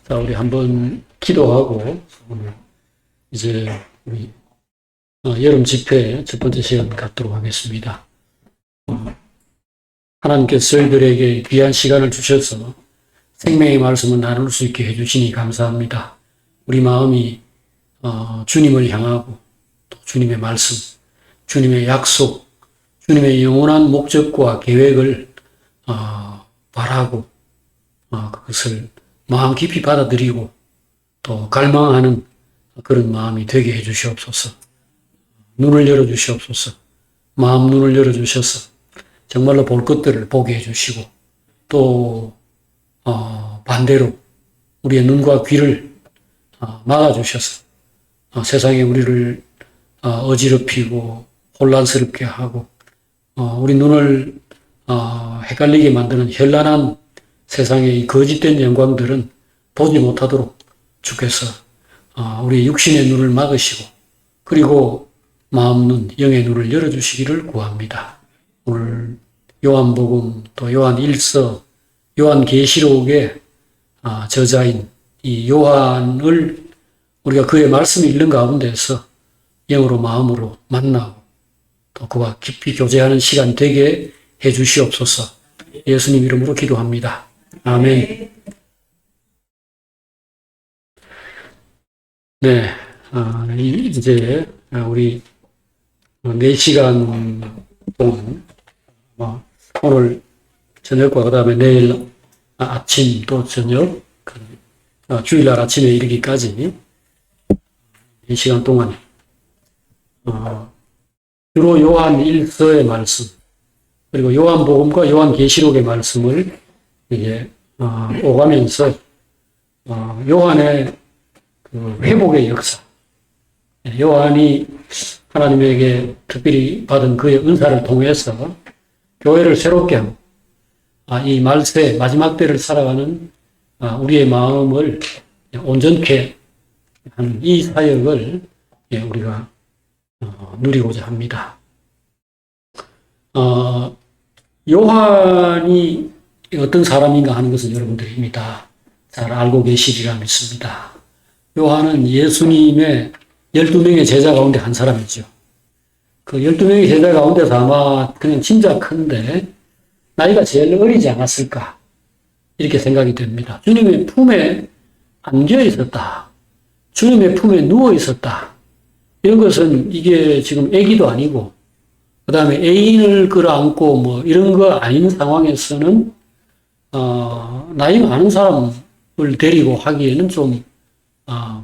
자, 우리 한번 기도하고 오늘 이제 우리 여름 집회 첫 번째 시간 갖도록 하겠습니다. 하나님께서 저희들에게 귀한 시간을 주셔서 생명의 말씀을 나눌 수 있게 해주시니 감사합니다. 우리 마음이 주님을 향하고 또 주님의 말씀, 주님의 약속, 주님의 영원한 목적과 계획을 바라고 그것을 마음 깊이 받아들이고 또 갈망하는 그런 마음이 되게 해 주시옵소서. 눈을 열어 주시옵소서. 마음 눈을 열어 주셔서 정말로 볼 것들을 보게 해 주시고 또 반대로 우리의 눈과 귀를 막아 주셔서 세상에 우리를 어지럽히고 혼란스럽게 하고 우리 눈을 헷갈리게 만드는 현란한 세상의 이 거짓된 영광들은 보지 못하도록 주께서 우리 육신의 눈을 막으시고 그리고 마음 눈, 영의 눈을 열어주시기를 구합니다. 오늘 요한복음 또 요한 1서, 요한 계시록의 저자인 이 요한을 우리가 그의 말씀을 읽는 가운데서 영으로 마음으로 만나고 또 그와 깊이 교제하는 시간 되게 해 주시옵소서. 예수님 이름으로 기도합니다. 아멘. 네, 이제 우리 4시간 동안 오늘 저녁과 그 다음에 내일 아침 또 저녁 주일날 아침에 이르기까지 4시간 동안 주로 요한 1서의 말씀 그리고 요한복음과 요한계시록의 말씀을 이게 오가면서 요한의 그 회복의 역사, 요한이 하나님에게 특별히 받은 그의 은사를 통해서 교회를 새롭게 하고 이 말세 마지막 때를 살아가는 우리의 마음을 온전케 하는 이 사역을 우리가 누리고자 합니다. 요한이 어떤 사람인가 하는 것은 여러분들이 이미 다 잘 알고 계시리라 믿습니다. 요한은 예수님의 12명의 제자 가운데 한 사람이죠. 그 12명의 제자 가운데서 아마 그냥 짐작컨대 나이가 제일 어리지 않았을까 이렇게 생각이 됩니다. 주님의 품에 안겨 있었다. 주님의 품에 누워 있었다. 이런 것은 이게 지금 아기도 아니고 그 다음에 애인을 끌어안고 뭐 이런 거 아닌 상황에서는 나이 많은 사람을 데리고 하기에는 좀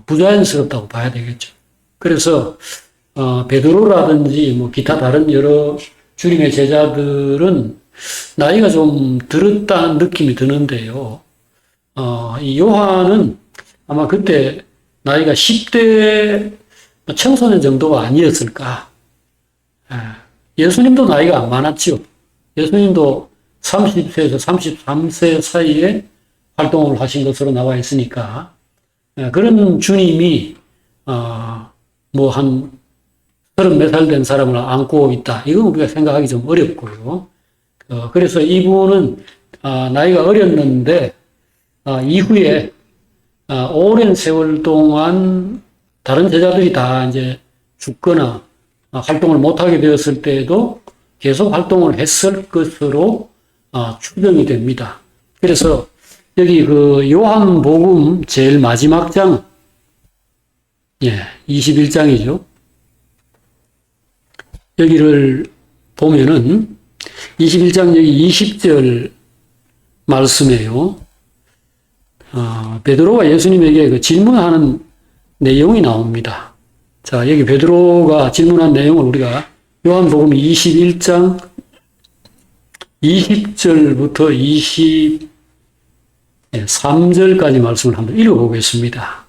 부자연스럽다고 봐야 되겠죠. 그래서 베드로라든지 뭐 기타 다른 여러 주님의 제자들은 나이가 좀 들었다는 느낌이 드는데요. 이 요한은 아마 그때 나이가 10대 청소년 정도가 아니었을까. 예수님도 나이가 안 많았죠. 예수님도 30세에서 33세 사이에 활동을 하신 것으로 나와 있으니까 그런 주님이 뭐 한 30몇 살 된 사람을 안고 있다. 이건 우리가 생각하기 좀 어렵고요. 그래서 이분은 나이가 어렸는데 이후에 오랜 세월 동안 다른 제자들이 다 이제 죽거나 활동을 못하게 되었을 때에도 계속 활동을 했을 것으로 추정이 됩니다. 그래서 여기 그 요한복음 제일 마지막 장, 21장이죠. 여기를 보면은 21장 여기 20절 말씀이에요. 베드로가 예수님에게 그 질문하는 내용이 나옵니다. 자, 여기 베드로가 질문한 내용을 우리가 요한복음 21장 20절부터 23절까지 말씀을 한번 읽어보겠습니다.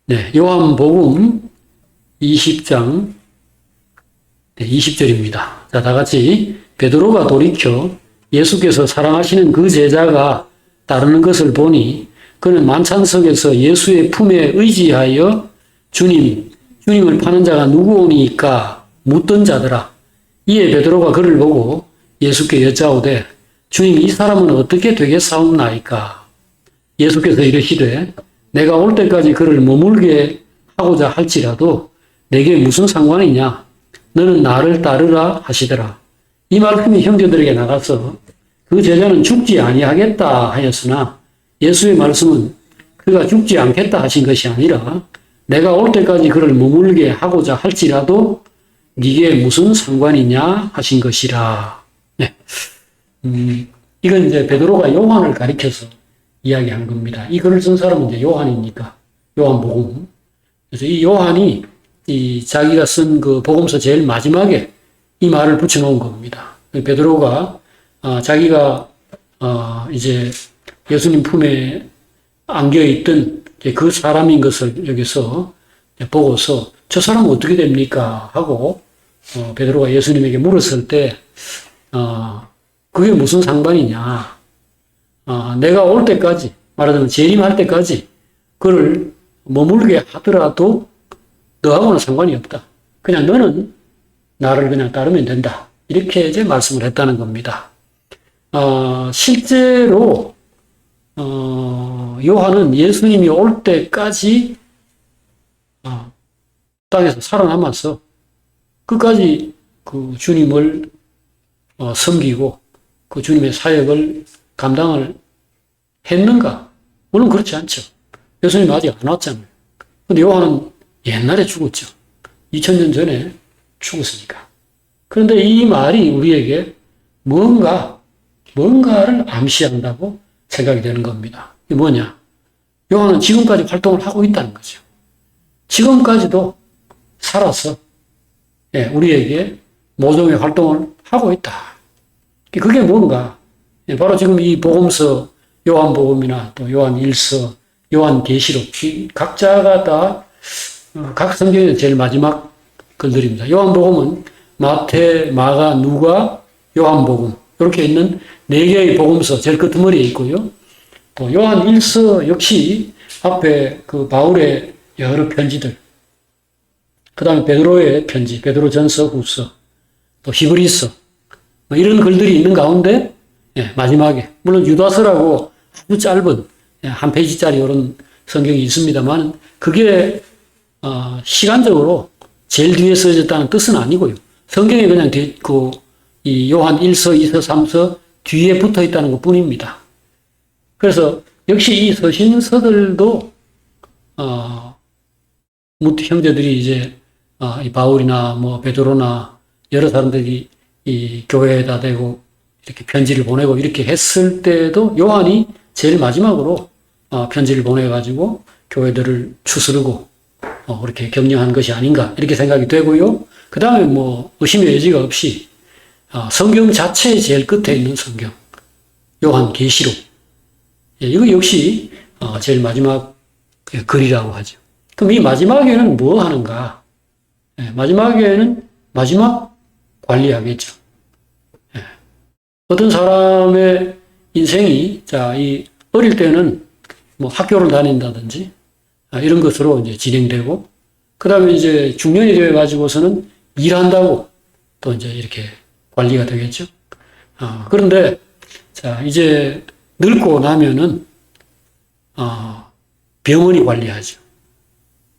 네, 요한복음 20장 20절입니다. 자, 다 같이 베드로가 돌이켜 예수께서 사랑하시는 그 제자가 따르는 것을 보니 그는 만찬석에서 예수의 품에 의지하여 주님을 파는 자가 누구오니까 묻던 자더라. 이에 베드로가 그를 보고 예수께 여짜오되 주님 이 사람은 어떻게 되겠사옵나이까? 예수께서 이르시되 내가 올 때까지 그를 머물게 하고자 할지라도 내게 무슨 상관이냐? 너는 나를 따르라 하시더라. 이 말씀이 형제들에게 나가서 그 제자는 죽지 아니하겠다 하였으나 예수의 말씀은 그가 죽지 않겠다 하신 것이 아니라 내가 올 때까지 그를 머물게 하고자 할지라도 네게 무슨 상관이냐 하신 것이라. 네. 이건 이제 베드로가 요한을 가리켜서 이야기한 겁니다. 이 글을 쓴 사람은 이제 요한이니까 요한복음. 그래서 이 요한이 이 자기가 쓴 그 복음서 제일 마지막에 이 말을 붙여놓은 겁니다. 베드로가 자기가 이제 예수님 품에 안겨 있던 그 사람인 것을 여기서 보고서 저 사람은 어떻게 됩니까? 하고 베드로가 예수님에게 물었을 때 그게 무슨 상관이냐? 내가 올 때까지 말하자면 재림할 때까지 그를 머물게 하더라도 너하고는 상관이 없다. 그냥 너는 나를 그냥 따르면 된다. 이렇게 이제 말씀을 했다는 겁니다. 실제로 요한은 예수님이 올 때까지 땅에서 살아남아서 끝까지 그 주님을 섬기고 그 주님의 사역을 감당을 했는가? 물론 그렇지 않죠. 예수님 아직 안 왔잖아요. 근데 요한은 옛날에 죽었죠. 2000년 전에 죽었으니까. 그런데 이 말이 우리에게 뭔가를 암시한다고 생각이 되는 겁니다. 이게 뭐냐? 요한은 지금까지 활동을 하고 있다는 거죠. 지금까지도 살아서 우리에게 모종의 활동을 하고 있다. 그게 뭔가? 바로 지금 이 복음서 요한복음이나 또 요한일서, 요한계시록 각자가 다 각 성경의 제일 마지막 글들입니다. 요한복음은 마태, 마가, 누가, 요한복음 이렇게 있는 네 개의 복음서 제일 끄트머리에 있고요. 또 요한일서 역시 앞에 그 바울의 여러 편지들, 그 다음에 베드로의 편지, 베드로전서, 후서, 또 히브리서 이런 글들이 있는 가운데 마지막에 물론 유다서라고 아주 짧은 한 페이지짜리 이런 성경이 있습니다만 그게 시간적으로 제일 뒤에 써졌다는 뜻은 아니고요. 성경에 그냥 이 요한 1서, 2서, 3서 뒤에 붙어 있다는 것 뿐입니다. 그래서 역시 이 서신서들도 형제들이 이제 이 바울이나 뭐 베드로나 여러 사람들이 이 교회에다 대고 이렇게 편지를 보내고 이렇게 했을 때도 요한이 제일 마지막으로 편지를 보내가지고 교회들을 추스르고 그렇게 격려한 것이 아닌가 이렇게 생각이 되고요. 그 다음에 뭐 의심의 여지가 없이 성경 자체의 제일 끝에 있는 성경 요한계시록 이거 역시 제일 마지막 글이라고 하죠. 그럼 이 마지막에는 뭐 하는가? 마지막에는 마지막 관리하겠죠. 어떤 사람의 인생이 이 어릴 때는 뭐 학교를 다닌다든지 이런 것으로 이제 진행되고 그 다음에 이제 중년이 되어 가지고서는 일한다고 또 이제 이렇게 관리가 되겠죠. 그런데 이제 늙고 나면은 병원이 관리하죠.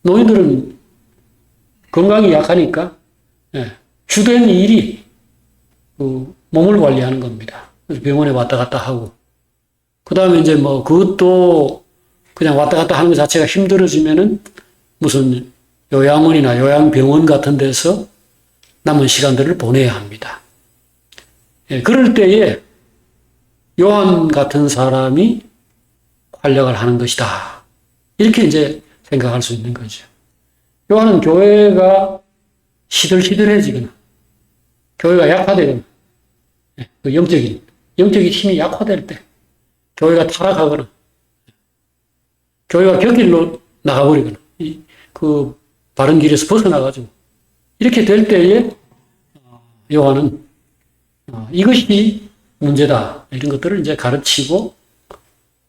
노인들은 건강이 약하니까 주된 일이 몸을 관리하는 겁니다. 그래서 병원에 왔다 갔다 하고 그 다음에 이제 뭐 그것도 그냥 왔다 갔다 하는 것 자체가 힘들어지면은 무슨 요양원이나 요양병원 같은 데서 남은 시간들을 보내야 합니다. 그럴 때에 요한 같은 사람이 활약을 하는 것이다. 이렇게 이제 생각할 수 있는 거죠. 요한은 교회가 시들시들해지거나 교회가 약화되거나 그 영적인 힘이 약화될 때 교회가 타락하거나 교회가 곁길로 나가버리거나 그 바른 길에서 벗어나가지고 이렇게 될 때에 요한은 이것이 문제다 이런 것들을 이제 가르치고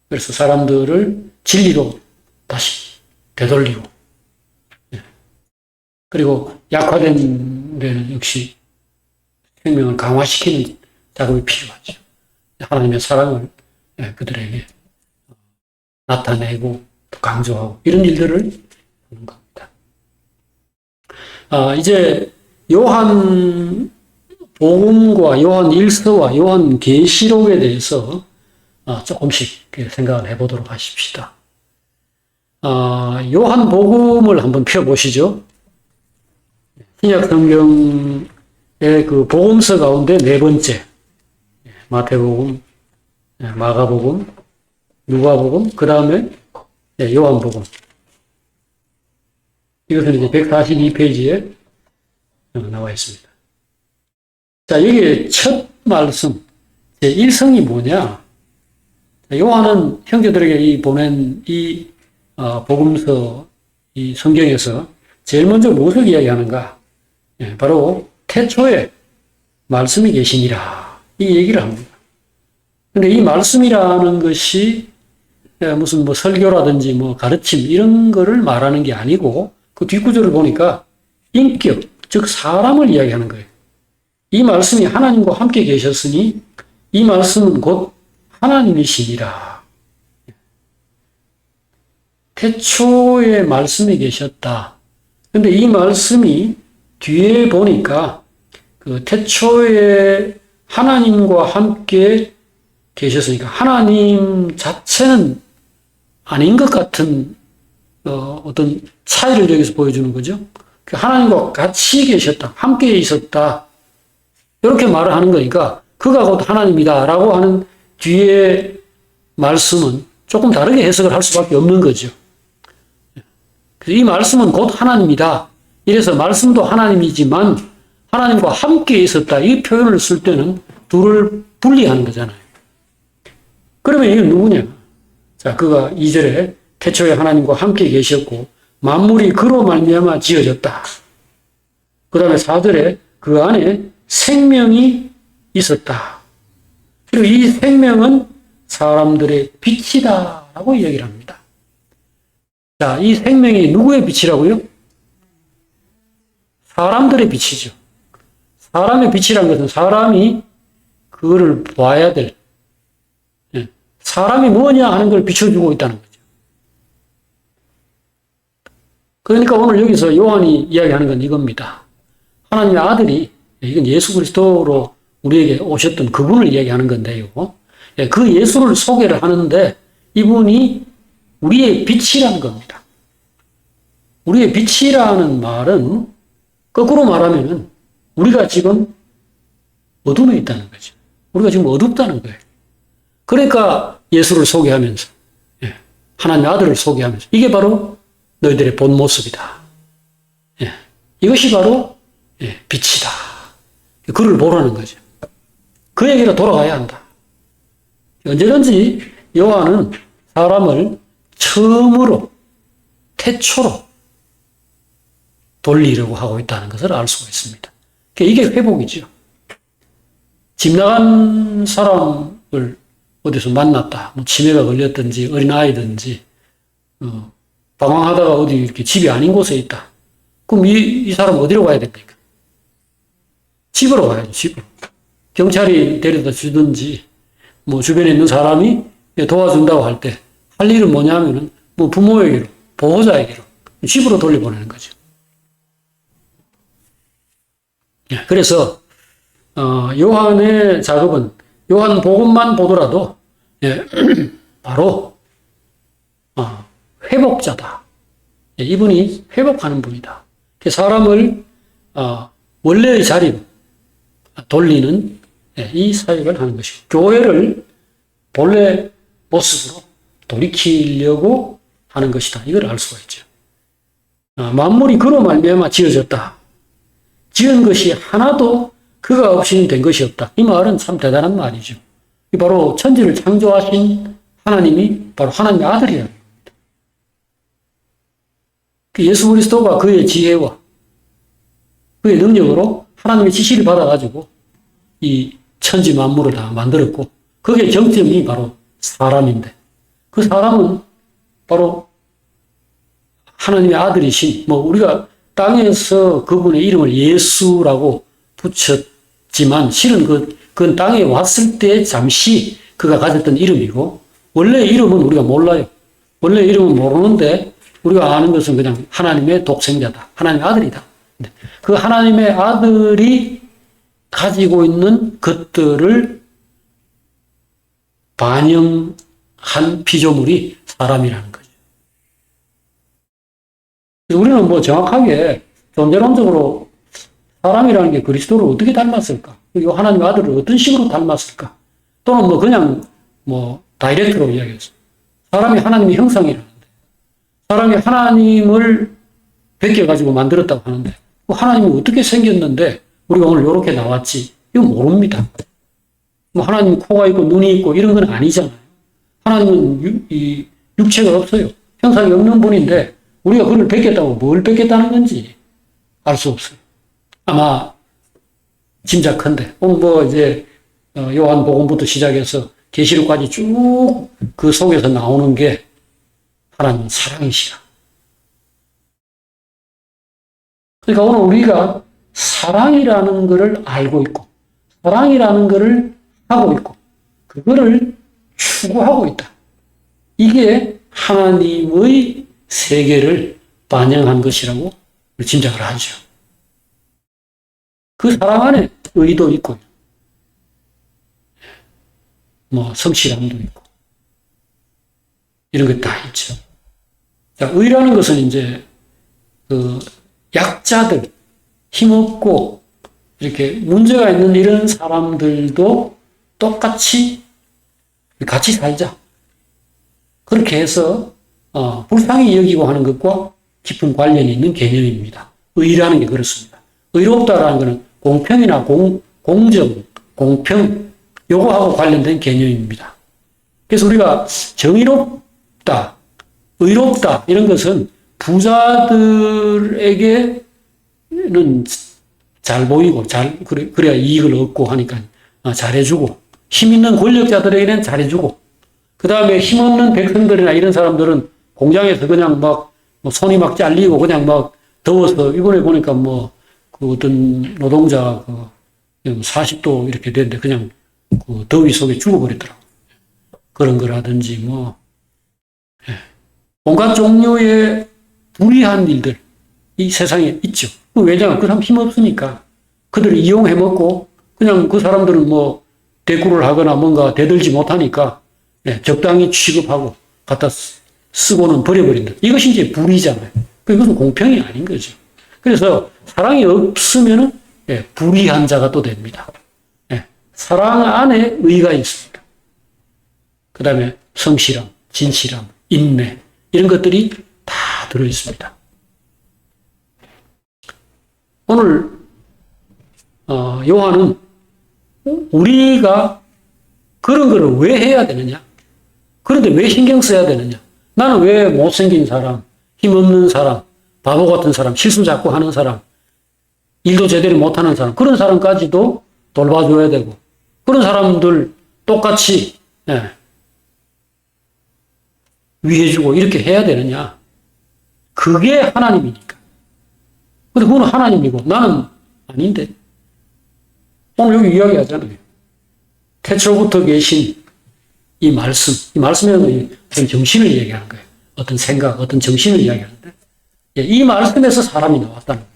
그래서 사람들을 진리로 다시 되돌리고 그리고 약화된 데는 역시 생명을 강화시키는 작업이 필요하죠. 하나님의 사랑을 그들에게 나타내고 또 강조하고 이런 일들을 하는 겁니다. 이제 요한 복음과 요한 1서와 요한 계시록에 대해서 조금씩 생각을 해보도록 하십시다. 요한 복음을 한번 펴보시죠. 신약 성경의 그 복음서 가운데 네 번째, 마태복음, 마가복음, 누가복음, 그 다음에 요한복음. 이것은 이제 142페이지에 나와 있습니다. 자, 여기에 첫 말씀, 제1성이 뭐냐? 요한은 형제들에게 보낸 이 복음서, 이 성경에서 제일 먼저 무엇을 이야기하는가? 바로 태초에 말씀이 계시니라. 이 얘기를 합니다. 근데 이 말씀이라는 것이 무슨 뭐 설교라든지 뭐 가르침 이런 거를 말하는 게 아니고 그 뒷구절을 보니까 인격, 즉 사람을 이야기하는 거예요. 이 말씀이 하나님과 함께 계셨으니 이 말씀은 곧 하나님이시니라. 태초에 말씀이 계셨다. 근데 이 말씀이 뒤에 보니까 그 태초에 하나님과 함께 계셨으니까 하나님 자체는 아닌 것 같은 어떤 차이를 여기서 보여주는 거죠. 하나님과 같이 계셨다. 함께 있었다. 이렇게 말을 하는 거니까 그가 곧 하나님이다 라고 하는 뒤에 말씀은 조금 다르게 해석을 할 수밖에 없는 거죠. 그래서 이 말씀은 곧 하나님이다. 이래서 말씀도 하나님이지만 하나님과 함께 있었다. 이 표현을 쓸 때는 둘을 분리하는 거잖아요. 그러면 이게 누구냐? 자, 그가 2절에 태초에 하나님과 함께 계셨고 만물이 그로 말미암아 지어졌다. 그 다음에 4절에 그 안에 생명이 있었다. 그리고 이 생명은 사람들의 빛이다 라고 얘기를 합니다. 자, 이 생명이 누구의 빛이라고요? 사람들의 빛이죠. 사람의 빛이란 것은 사람이 그거를 봐야 될, 사람이 뭐냐 하는 걸 비춰주고 있다는 거죠. 그러니까 오늘 여기서 요한이 이야기하는 건 이겁니다. 하나님의 아들이, 이건 예수 그리스도로 우리에게 오셨던 그분을 이야기하는 건데요. 그 예수를 소개를 하는데 이분이 우리의 빛이라는 겁니다. 우리의 빛이라는 말은 거꾸로 말하면 우리가 지금 어둠에 있다는 거죠. 우리가 지금 어둡다는 거예요. 그러니까 예수를 소개하면서 하나님의 아들을 소개하면서 이게 바로 너희들의 본 모습이다. 이것이 바로 빛이다. 그를 보라는 거죠. 그에게로 돌아가야 한다. 언제든지 요한은 사람을 처음으로 태초로 돌리려고 하고 있다는 것을 알 수가 있습니다. 이게 회복이죠. 집 나간 사람을 어디서 만났다. 뭐 치매가 걸렸든지 어린아이든지 방황하다가 어디 이렇게 집이 아닌 곳에 있다. 그럼 이 사람 어디로 가야 됩니까? 집으로 가야죠. 집으로. 경찰이 데려다 주든지 뭐 주변에 있는 사람이 도와준다고 할 때 할 일은 뭐냐면은 뭐 부모에게로 보호자에게로 집으로 돌려보내는 거죠. 그래서 요한의 작업은 요한 복음만 보더라도 바로 회복자다. 이분이 회복하는 분이다. 사람을 원래의 자리로 돌리는 이 사역을 하는 것이고 교회를 본래 모습으로 돌이키려고 하는 것이다. 이걸 알 수가 있죠. 만물이 그로 말미암아 지어졌다. 지은 것이 하나도 그가 없이는 된 것이 없다. 이 말은 참 대단한 말이죠. 이 바로 천지를 창조하신 하나님이 바로 하나님의 아들이라는 겁니다. 예수 그리스도가 그의 지혜와 그의 능력으로 하나님의 지시를 받아가지고 이 천지 만물을 다 만들었고 그게 정점이 바로 사람인데 그 사람은 바로 하나님의 아들이신 우리가 땅에서 그분의 이름을 예수라고 붙였지만 실은 그건 땅에 왔을 때 잠시 그가 가졌던 이름이고 원래 이름은 우리가 몰라요. 원래 이름은 모르는데 우리가 아는 것은 그냥 하나님의 독생자다. 하나님의 아들이다. 그 하나님의 아들이 가지고 있는 것들을 반영한 피조물이 사람이라는 거죠. 우리는 뭐 정확하게 존재론적으로 사람이라는 게 그리스도를 어떻게 닮았을까? 그리고 하나님의 아들을 어떤 식으로 닮았을까? 또는 뭐 그냥 뭐 다이렉트로 이야기했어. 사람이 하나님의 형상이라는데, 사람이 하나님을 베껴가지고 만들었다고 하는데, 하나님이 어떻게 생겼는데 우리가 오늘 이렇게 나왔지? 이거 모릅니다. 뭐 하나님 코가 있고 눈이 있고 이런 건 아니잖아요. 하나님은 이 육체가 없어요. 형상이 없는 분인데 우리가 그걸 베꼈다고 뭘 베꼈다는 건지 알 수 없어요. 아마 짐작컨대 오늘 뭐 이제 요한복음부터 시작해서 계시록까지 쭉 그 속에서 나오는 게 하나님 사랑이시라. 그러니까 오늘 우리가 사랑이라는 것을 알고 있고 사랑이라는 것을 하고 있고 그거를 추구하고 있다. 이게 하나님의 세계를 반영한 것이라고 짐작을 하죠. 그 사랑 안에 의도 있고 뭐 성실함도 있고 이런 것 다 있죠. 자, 의라는 것은 이제 그 약자들, 힘없고 이렇게 문제가 있는 이런 사람들도 똑같이 같이 살자. 그렇게 해서 불쌍히 여기고 하는 것과 깊은 관련이 있는 개념입니다. 의라는 게 그렇습니다. 의롭다라는 것은 공평이나 공정, 공평 요거하고 관련된 개념입니다. 그래서 우리가 정의롭다, 의롭다 이런 것은 부자들에게는 잘 보이고 그래야 이익을 얻고 하니까 잘해주고 힘 있는 권력자들에게는 잘해주고 그 다음에 힘없는 백성들이나 이런 사람들은 공장에서 그냥 막 손이 막 잘리고 그냥 막 더워서 이번에 보니까 뭐 그 어떤 노동자 40도 이렇게 되는데 그냥 그 더위 속에 죽어버리더라고. 그런 거라든지 뭐 온갖 종류의 불의한 일들 이 세상에 있죠. 왜냐하면 그 사람 힘없으니까 그들을 이용해 먹고 그냥 그 사람들은 뭐 대꾸를 하거나 뭔가 대들지 못하니까 적당히 취급하고 갖다 쓰고는 버려버린다. 이것이 이제 불의잖아요. 이것은 공평이 아닌 거죠. 그래서 사랑이 없으면은 불의한 자가 또 됩니다. 사랑 안에 의가 있습니다. 그 다음에 성실함, 진실함, 인내 이런 것들이 다 들어있습니다. 오늘 요한은 우리가 그런 거를 왜 해야 되느냐? 그런데 왜 신경 써야 되느냐? 나는 왜 못생긴 사람, 힘없는 사람, 바보 같은 사람, 실수 자꾸 하는 사람, 일도 제대로 못하는 사람, 그런 사람까지도 돌봐줘야 되고 그런 사람들 똑같이 위해주고 이렇게 해야 되느냐? 그게 하나님이니까. 근데 그건 하나님이고 나는 아닌데. 오늘 여기 이야기하잖아요. 태초부터 계신 이 말씀에는 어떤 정신을 얘기하는 거예요. 어떤 생각, 어떤 정신을 이야기하는데 이 말씀에서 사람이 나왔다는 거예요.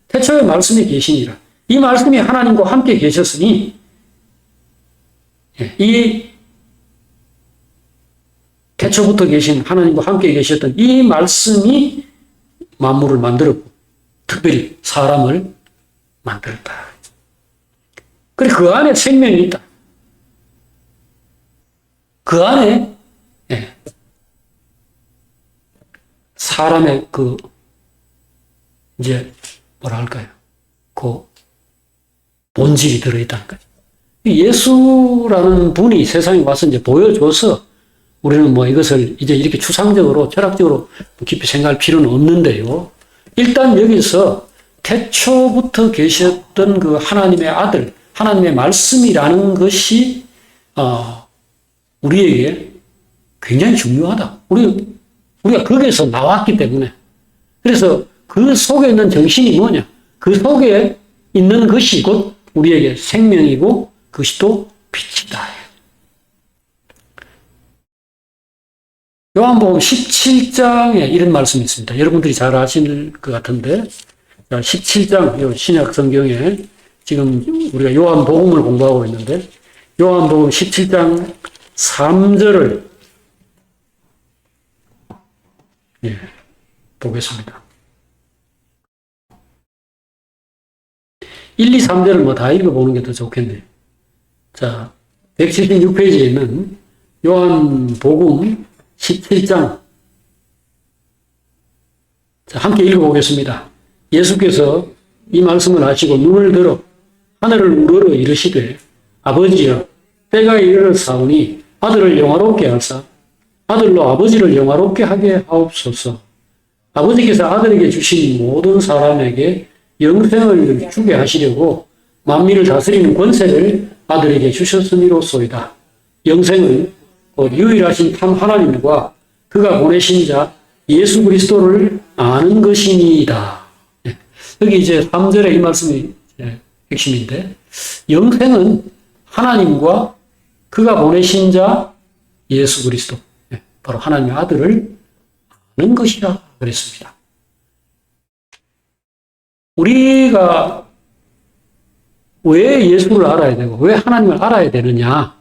태초에 말씀이 계시니라. 이 말씀이 하나님과 함께 계셨으니 이 태초부터 계신 하나님과 함께 계셨던 이 말씀이 만물을 만들었고 특별히 사람을 만들었다. 그리고 그 안에 생명이 있다. 그 안에 사람의 이제 뭐라 할까요? 그 본질이 들어있다는 거죠. 예수라는 분이 세상에 와서 이제 보여줘서 우리는 뭐 이것을 이제 이렇게 추상적으로 철학적으로 깊이 생각할 필요는 없는데요. 일단 여기서 태초부터 계셨던 그 하나님의 아들, 하나님의 말씀이라는 것이 우리에게 굉장히 중요하다. 우리가 거기에서 나왔기 때문에. 그래서 그 속에 있는 정신이 뭐냐? 그 속에 있는 것이 곧 우리에게 생명이고 그것이 또 빛이다. 요한복음 17장에 이런 말씀이 있습니다. 여러분들이 잘 아실 것 같은데, 17장, 신약 성경에 지금 우리가 요한복음을 공부하고 있는데, 요한복음 17장 3절을 보겠습니다. 1, 2, 3절을 뭐 다 읽어보는 게 더 좋겠네요. 자, 176페이지에 있는 요한복음 17장. 자, 함께 읽어보겠습니다. 예수께서 이 말씀을 하시고 눈을 들어 하늘을 우러러 이르시되 아버지여 때가 이르렀사오니 아들을 영화롭게 하사 아들로 아버지를 영화롭게 하게 하옵소서. 아버지께서 아들에게 주신 모든 사람에게 영생을 주게 하시려고 만민을 다스리는 권세를 아들에게 주셨으니로소이다. 영생은 곧 유일하신 참 하나님과 그가 보내신 자 예수 그리스도를 아는 것이니이다. 여기 이제 3절에 이 말씀이 핵심인데, 영생은 하나님과 그가 보내신 자 예수 그리스도, 바로 하나님의 아들을 아는 것이라 그랬습니다. 우리가 왜 예수를 알아야 되고 왜 하나님을 알아야 되느냐?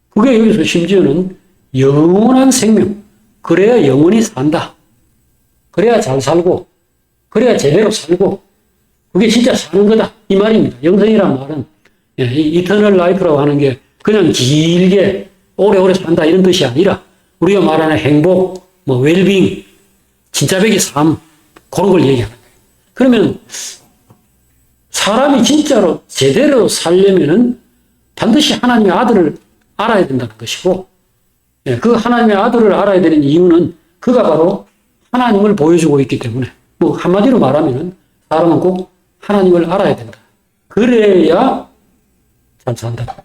그게 여기서 심지어는 영원한 생명, 그래야 영원히 산다. 그래야 잘 살고, 그래야 제대로 살고, 그게 진짜 사는 거다. 이 말입니다. 영생이란 말은, 이터널 라이프라고 하는 게 그냥 길게 오래오래 산다 이런 뜻이 아니라, 우리가 말하는 행복, 웰빙, 진짜 백의 삶, 그런 걸 얘기하는 거예요. 그러면 사람이 진짜로 제대로 살려면은 반드시 하나님의 아들을 알아야 된다는 것이고, 그 하나님의 아들을 알아야 되는 이유는 그가 바로 하나님을 보여주고 있기 때문에, 한마디로 말하면은 사람은 꼭 하나님을 알아야 된다. 그래야 잘 산다.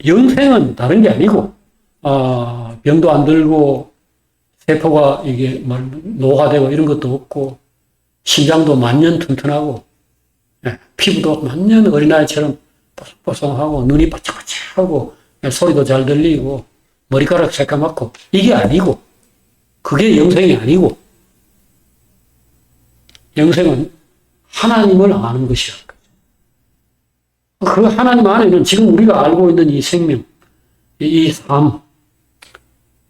영생은 다른 게 아니고, 병도 안 들고, 세포가 이게 노화되고 이런 것도 없고, 심장도 만년 튼튼하고, 피부도 만년 어린아이처럼 뽀송뽀송하고, 눈이 바짝바짝하고, 소리도 잘 들리고, 머리카락 새까맣고, 이게 아니고, 그게 영생이 아니고, 영생은 하나님을 아는 것이야. 그 하나님 안에는 지금 우리가 알고 있는 이 생명, 이 삶,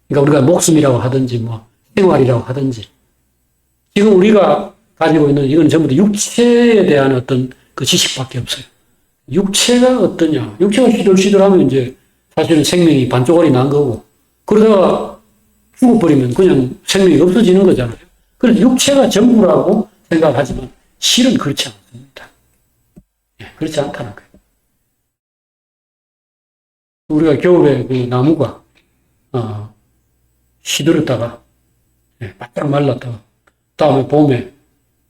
그러니까 우리가 목숨이라고 하든지, 생활이라고 하든지, 지금 우리가 가지고 있는 이건 전부 다 육체에 대한 어떤 그 지식밖에 없어요. 육체가 어떠냐? 육체가 시들시들하면 이제 사실은 생명이 반쪽알이 난 거고, 그러다가 죽어버리면 그냥 생명이 없어지는 거잖아요. 그래서 육체가 전부라고 생각하지만 실은 그렇지 않습니다. 그렇지 않다는 거예요. 우리가 겨울에 그 나무가 시들었다가 바짝 말랐다가 다음에 봄에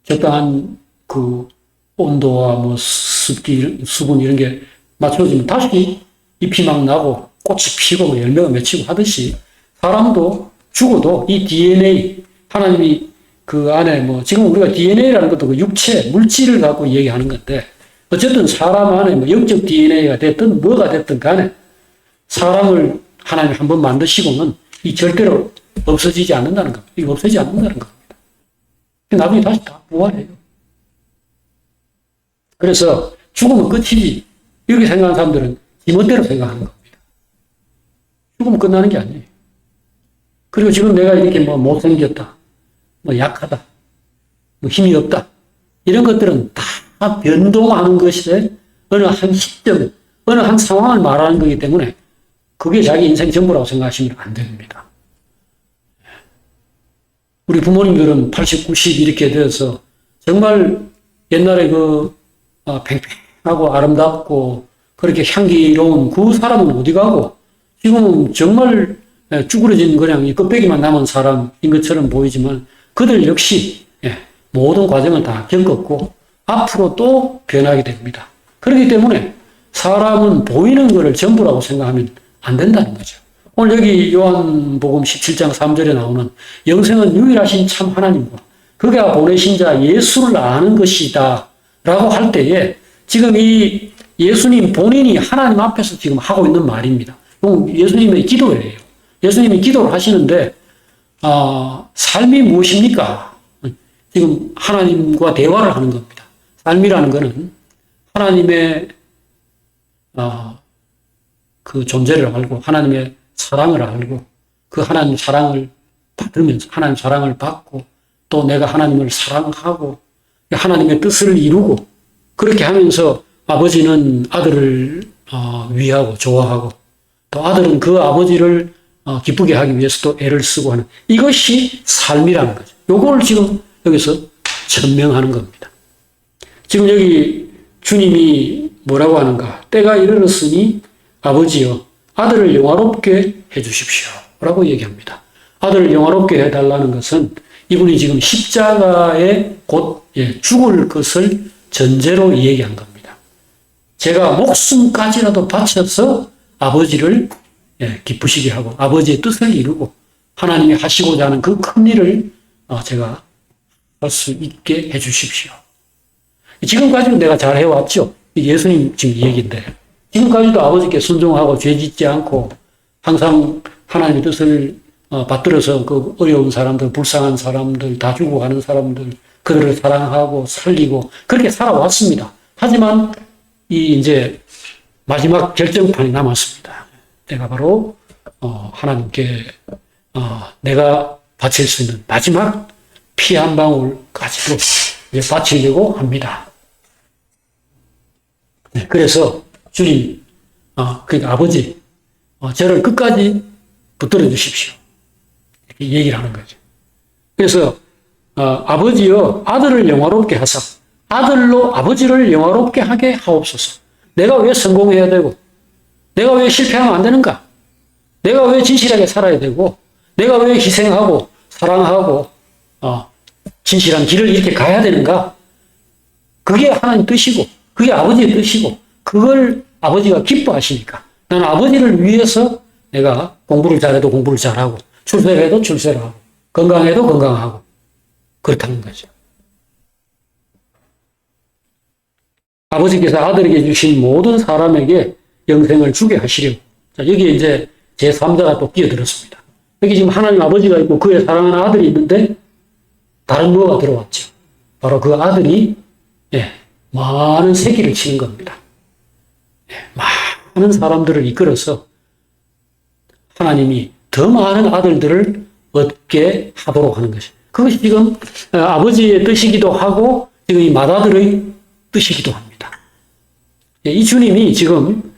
적당한 그 온도와 습기, 수분 이런 게 맞춰지면 다시 잎이 막 나고 꽃이 피고 열매가 맺히고 하듯이 사람도 죽어도 이 DNA, 하나님이 그 안에 지금 우리가 DNA라는 것도 그 육체, 물질을 갖고 얘기하는 건데, 어쨌든 사람 안에 영적 DNA가 됐든 뭐가 됐든 간에 사람을 하나님이 한번 만드시고는 이 절대로 없어지지 않는다는 겁니다. 이거 없어지지 않는다는 겁니다. 나중에 다시 다 부활해요. 그래서 죽으면 끝이지. 이렇게 생각하는 사람들은 지멋대로 생각하는 겁니다. 죽으면 끝나는 게 아니에요. 그리고 지금 내가 이렇게 못생겼다, 약하다, 힘이 없다, 이런 것들은 다 변동하는 것에 어느 한 시점, 어느 한 상황을 말하는 거기 때문에 그게 자기 인생 전부라고 생각하시면 안 됩니다. 우리 부모님들은 80, 90 이렇게 되어서 정말 옛날에 팽팽하고 아름답고 그렇게 향기로운 그 사람은 어디 가고 지금은 정말 쭈그러진 그냥 이 껍데기만 남은 사람인 것처럼 보이지만 그들 역시 모든 과정을 다 겪었고 앞으로 또 변하게 됩니다. 그렇기 때문에 사람은 보이는 것을 전부라고 생각하면 안 된다는 거죠. 오늘 여기 요한복음 17장 3절에 나오는 영생은 유일하신 참 하나님과 그가 보내신 자 예수를 아는 것이다 라고 할 때에 지금 이 예수님 본인이 하나님 앞에서 지금 하고 있는 말입니다. 예수님의 기도예요. 예수님이 기도를 하시는데 삶이 무엇입니까? 지금 하나님과 대화를 하는 겁니다. 삶이라는 것은 하나님의 그 존재를 알고 하나님의 사랑을 알고 그 하나님 사랑을 받으면서 하나님 사랑을 받고 또 내가 하나님을 사랑하고 하나님의 뜻을 이루고 그렇게 하면서 아버지는 아들을 위하고 좋아하고 또 아들은 그 아버지를 기쁘게 하기 위해서 또 애를 쓰고 하는 이것이 삶이라는 거죠. 요걸 지금 여기서 천명하는 겁니다. 지금 여기 주님이 뭐라고 하는가? 때가 이르렀으니 아버지여 아들을 영화롭게 해 주십시오 라고 얘기합니다. 아들을 영화롭게 해달라는 것은 이분이 지금 십자가에 곧 죽을 것을 전제로 얘기한 겁니다. 제가 목숨까지라도 바쳐서 아버지를 기쁘시게 하고 아버지의 뜻을 이루고 하나님이 하시고자 하는 그 큰 일을 제가 할 수 있게 해 주십시오. 지금까지는 내가 잘 해왔죠. 예수님 지금 얘기인데 지금까지도 아버지께 순종하고 죄 짓지 않고 항상 하나님의 뜻을 받들어서 그 어려운 사람들, 불쌍한 사람들, 다 죽어가는 사람들, 그들을 사랑하고 살리고 그렇게 살아왔습니다. 하지만 이제 마지막 결정판이 남았습니다. 내가 바로 하나님께 내가 바칠 수 있는 마지막 피 한 방울까지도 바치려고 합니다. 네, 그래서 주님, 그러니까 아버지, 저를 끝까지 붙들어 주십시오. 이렇게 얘기를 하는 거죠. 그래서 아버지여 아들을 영화롭게 하사 아들로 아버지를 영화롭게 하게 하옵소서. 내가 왜 성공해야 되고 내가 왜 실패하면 안 되는가? 내가 왜 진실하게 살아야 되고 내가 왜 희생하고 사랑하고 진실한 길을 이렇게 가야 되는가? 그게 하나님 뜻이고 그게 아버지의 뜻이고 그걸 아버지가 기뻐하시니까 나는 아버지를 위해서 내가 공부를 잘해도 공부를 잘하고 출세를 해도 출세를 하고 건강해도 건강하고 그렇다는 거죠. 아버지께서 아들에게 주신 모든 사람에게 영생을 주게 하시려고. 자, 여기에 이제 제3자가 또 끼어들었습니다. 여기 지금 하나님 아버지가 있고 그의 사랑하는 아들이 있는데 다른 뭐가 들어왔죠. 바로 그 아들이 많은 세기를 치는 겁니다. 많은 사람들을 이끌어서 하나님이 더 많은 아들들을 얻게 하도록 하는 것이죠. 그것이 지금 아버지의 뜻이기도 하고 지금 이 맏아들의 뜻이기도 합니다. 이 주님이 지금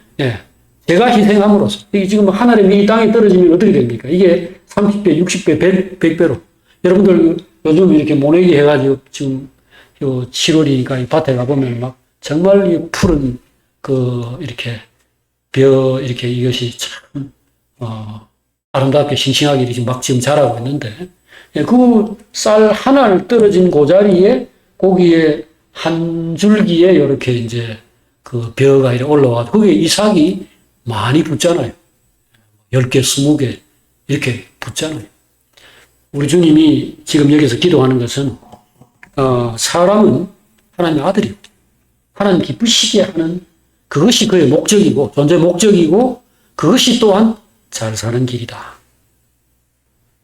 제가 희생함으로써 이게 지금 하늘의 이 땅에 떨어지면 어떻게 됩니까? 이게 30배, 60배, 100배로 여러분들 요즘 이렇게 모내기 해가지고 지금 요 7월이니까 이 밭에 가보면 막 정말 이 푸른 이렇게 이렇게 이것이 참 아름답게 싱싱하게 이렇게 막 지금 자라고 있는데 그 쌀 하나 떨어진 그 자리에 거기에 한 줄기에 이렇게 이제 그 벼가 이렇게 올라와서 거기에 이삭이 많이 붙잖아요. 10개, 20개 이렇게 붙잖아요. 우리 주님이 지금 여기서 기도하는 것은 사람은 하나님의 아들이고 하나님 기쁘시게 하는 그것이 그의 목적이고 존재 목적이고 그것이 또한 잘 사는 길이다.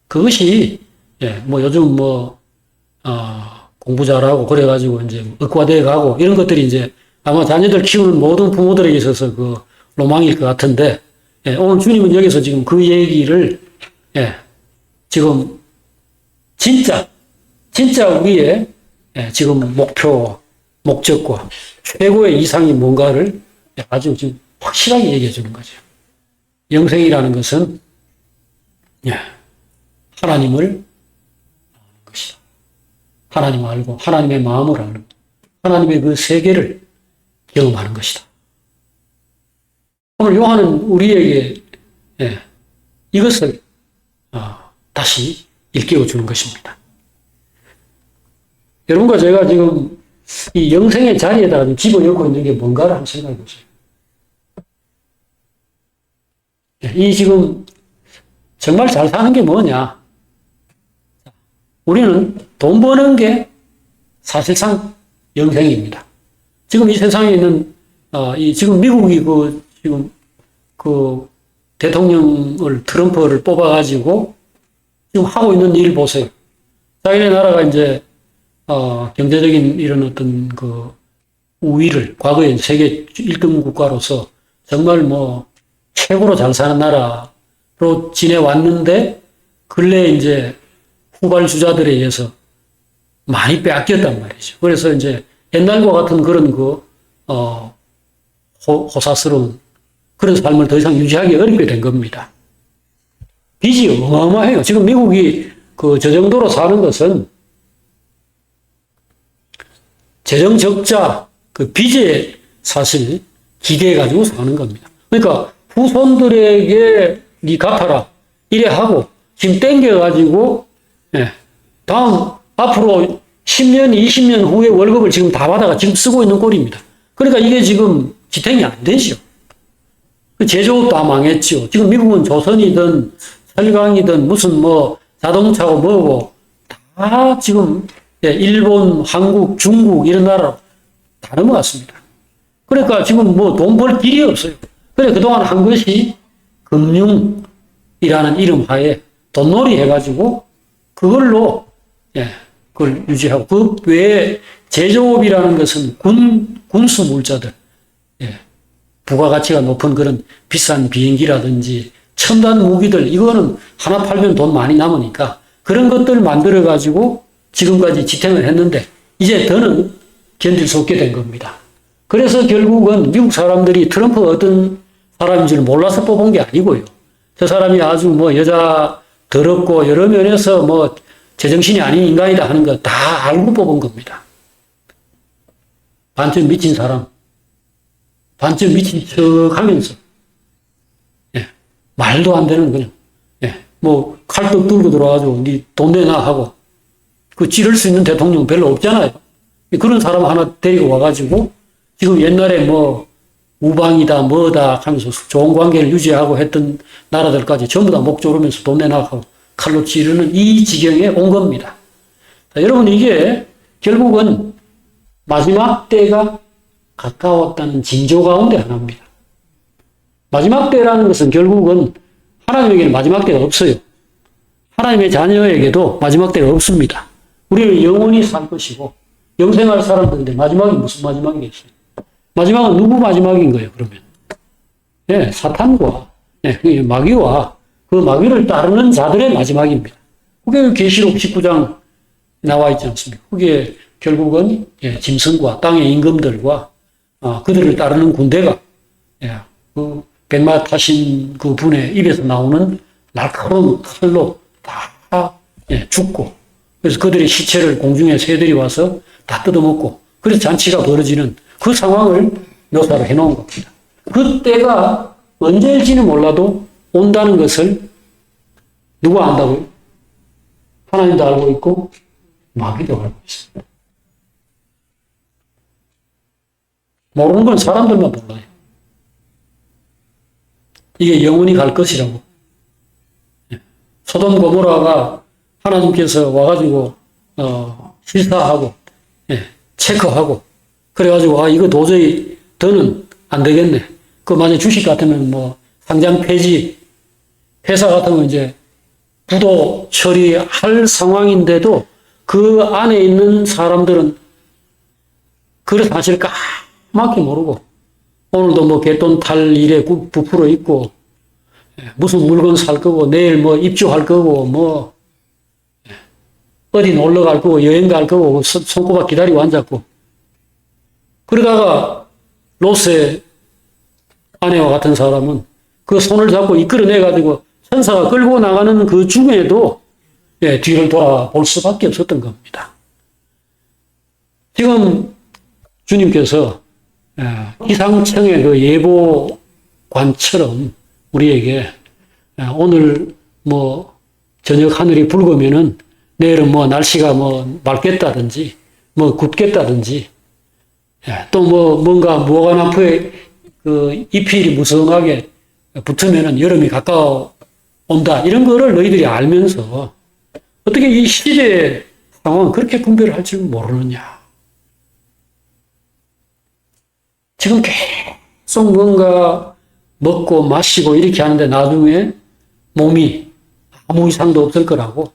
그것이 요즘 공부 잘하고 그래가지고 이제 의과대에 가고 이런 것들이 이제 아마 자녀들 키우는 모든 부모들에게 있어서 그 로망일 것 같은데 오늘 주님은 여기서 지금 그 얘기를 지금 진짜 우리의 지금 목적과 최고의 이상이 뭔가를 아주 지금 확실하게 얘기해 주는 거죠. 영생이라는 것은 하나님을 아는 것이다. 하나님을 알고 하나님의 마음을 아는 하나님의 그 세계를 경험하는 것이다. 오늘 요한은 우리에게 이것을 다시 일깨워 주는 것입니다. 여러분과 제가 지금 이 영생의 자리에다가 집어넣고 있는 게 뭔가를 한번 생각해 보세요. 이 지금 정말 잘 사는 게 뭐냐? 우리는 돈 버는 게 사실상 영생입니다. 지금 이 세상에 있는 지금 미국이 지금 대통령을 트럼프를 뽑아가지고 지금 하고 있는 일 보세요. 자기네 나라가 이제 경제적인 이런 어떤 그 우위를 과거에 세계 1등 국가로서 정말 뭐 최고로 잘 사는 나라로 지내왔는데 근래 이제 후발주자들에 의해서 많이 빼앗겼단 말이죠. 그래서 이제 옛날과 같은 그런 호사스러운 그런 삶을 더 이상 유지하기 어렵게 된 겁니다. 빚이 어마어마해요. 지금 미국이 저 정도로 사는 것은 재정 적자, 빚에 사실 기대해가지고 사는 겁니다. 그러니까 후손들에게 니 갚아라. 이래 하고 지금 땡겨가지고, 다음, 앞으로 10년, 20년 후에 월급을 지금 다 받아가 지금 쓰고 있는 꼴입니다. 그러니까 이게 지금 지탱이 안 되죠. 제조업 다 망했죠. 지금 미국은 조선이든 철강이든 무슨 뭐 자동차고 뭐고 다 지금 일본, 한국, 중국 이런 나라로 다 넘어갔습니다. 그러니까 지금 뭐 돈 벌 길이 없어요. 그래 그동안 한 것이 금융이라는 이름 하에 돈놀이 해가지고 그걸로 그걸 유지하고 그 외에 제조업이라는 것은 군수 물자들 부가가치가 높은 그런 비싼 비행기라든지 첨단 무기들 이거는 하나 팔면 돈 많이 남으니까 그런 것들 만들어 가지고 지금까지 지탱을 했는데 이제 더는 견딜 수 없게 된 겁니다. 그래서 결국은 미국 사람들이 트럼프가 어떤 사람인 줄 몰라서 뽑은 게 아니고요. 저 사람이 아주 뭐 여자 더럽고 여러 면에서 뭐 제정신이 아닌 인간이다 하는 거 다 알고 뽑은 겁니다. 반쯤 미친 사람, 반쯤 미친 척 하면서, 말도 안 되는 그냥, 뭐 칼떡 들고 들어와가지고 니 돈 내놔 하고, 찌를 수 있는 대통령 별로 없잖아요. 그런 사람 하나 데리고 와가지고, 지금 옛날에 뭐, 우방이다, 뭐다 하면서 좋은 관계를 유지하고 했던 나라들까지 전부 다 목 조르면서 돈 내놔 하고, 칼로 찌르는 이 지경에 온 겁니다. 자, 여러분, 이게 결국은 마지막 때가 가까웠다는 징조 가운데 하나입니다. 마지막 때라는 것은 결국은 하나님에게는 마지막 때가 없어요. 하나님의 자녀에게도 마지막 때가 없습니다. 우리는 영원히 살 것이고 영생할 사람들인데 마지막이 무슨 마지막이겠어요? 마지막은 누구 마지막인 거예요, 그러면? 사탄과 마귀와 그 마귀를 따르는 자들의 마지막입니다. 그게 계시록 19장 나와 있지 않습니까? 그게 결국은 짐승과 땅의 임금들과 그들을 따르는 군대가 그 백마 타신 그 분의 입에서 나오는 날카로운 칼로 다 죽고 그래서 그들의 시체를 공중에 새들이 와서 다 뜯어먹고 그래서 잔치가 벌어지는 그 상황을 묘사를 해놓은 겁니다. 그때가 언제일지는 몰라도 온다는 것을 누가 안다고요? 하나님도 알고 있고 마귀도 알고 있습니다. 모르는 건 사람들만 몰라요. 이게 영원히 갈 것이라고. 소돔 고모라가 하나님께서 와가지고 실사하고 체크하고 그래가지고 이거 도저히 더는 안 되겠네. 그 만약 주식 같으면 뭐 상장 폐지 회사 같으면 이제 부도 처리할 상황인데도 그 안에 있는 사람들은 그 사실을 까맣게 모르고 오늘도 뭐 갯돈 탈 일에 부풀어 있고 무슨 물건 살 거고 내일 뭐 입주할 거고 뭐 어디 놀러 갈 거고 여행 갈 거고 손꼽아 기다리고 앉았고 그러다가 롯의 아내와 같은 사람은 그 손을 잡고 이끌어내가지고 천사가 끌고 나가는 그 중에도 뒤를 돌아볼 수밖에 없었던 겁니다. 지금 주님께서 기상청의 그 예보관처럼 우리에게 오늘 뭐 저녁 하늘이 붉으면은 내일은 뭐 날씨가 뭐 맑겠다든지 뭐 굽겠다든지 또 뭐 뭔가 무화과나무에 그 잎이 무성하게 붙으면은 여름이 가까워 온다 이런 거를 너희들이 알면서 어떻게 이 시대의 상황을 그렇게 분별을 할 줄 모르느냐. 지금 계속 뭔가 먹고 마시고 이렇게 하는데 나중에 몸이 아무 이상도 없을 거라고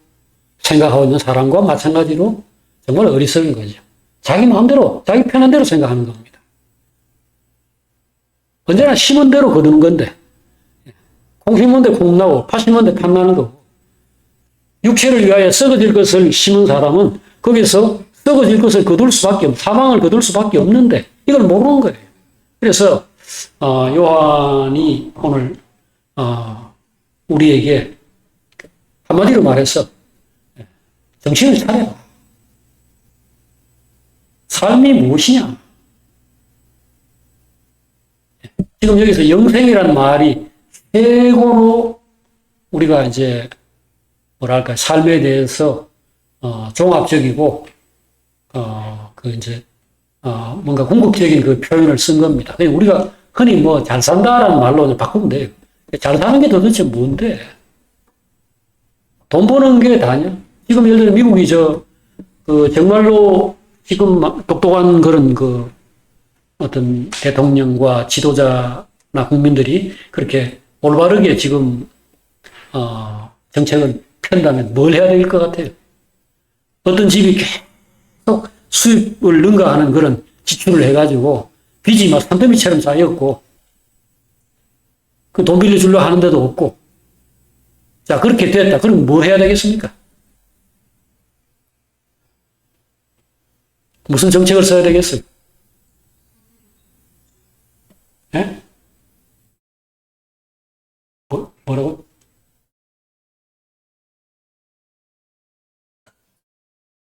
생각하고 있는 사람과 마찬가지로 정말 어리석은 거죠. 자기 마음대로, 자기 편한 대로 생각하는 겁니다. 언제나 심은 대로 거두는 건데, 콩 심은 데 콩 나고, 팥 심은 데 팥 나는 거고, 육체를 위하여 썩어질 것을 심은 사람은 거기서 썩어질 것을 거둘 수밖에 사망을 거둘 수밖에 없는데, 이걸 모르는 거예요. 그래서, 요한이 오늘, 우리에게 한마디로 말해서, 정신을 차려라. 삶이 무엇이냐? 지금 여기서 영생이라는 말이 최고로 우리가 이제 뭐랄까 삶에 대해서 종합적이고 뭔가 궁극적인 그 표현을 쓴 겁니다. 우리가 흔히 뭐 잘 산다라는 말로 바꾸면 돼요. 잘 사는 게 도대체 뭔데? 돈 버는 게 다냐? 지금 예를 들어 미국이 정말로 지금 똑똑한 그런 어떤 대통령과 지도자나 국민들이 그렇게 올바르게 지금, 정책을 편다면 뭘 해야 될 것 같아요? 어떤 집이 계속 수입을 능가하는 그런 지출을 해가지고 빚이 막 산더미처럼 쌓였고, 그 돈 빌려주려 하는데도 없고, 자, 그렇게 됐다. 그럼 뭐 해야 되겠습니까? 무슨 정책을 써야 되겠어요? 예? 뭐라고?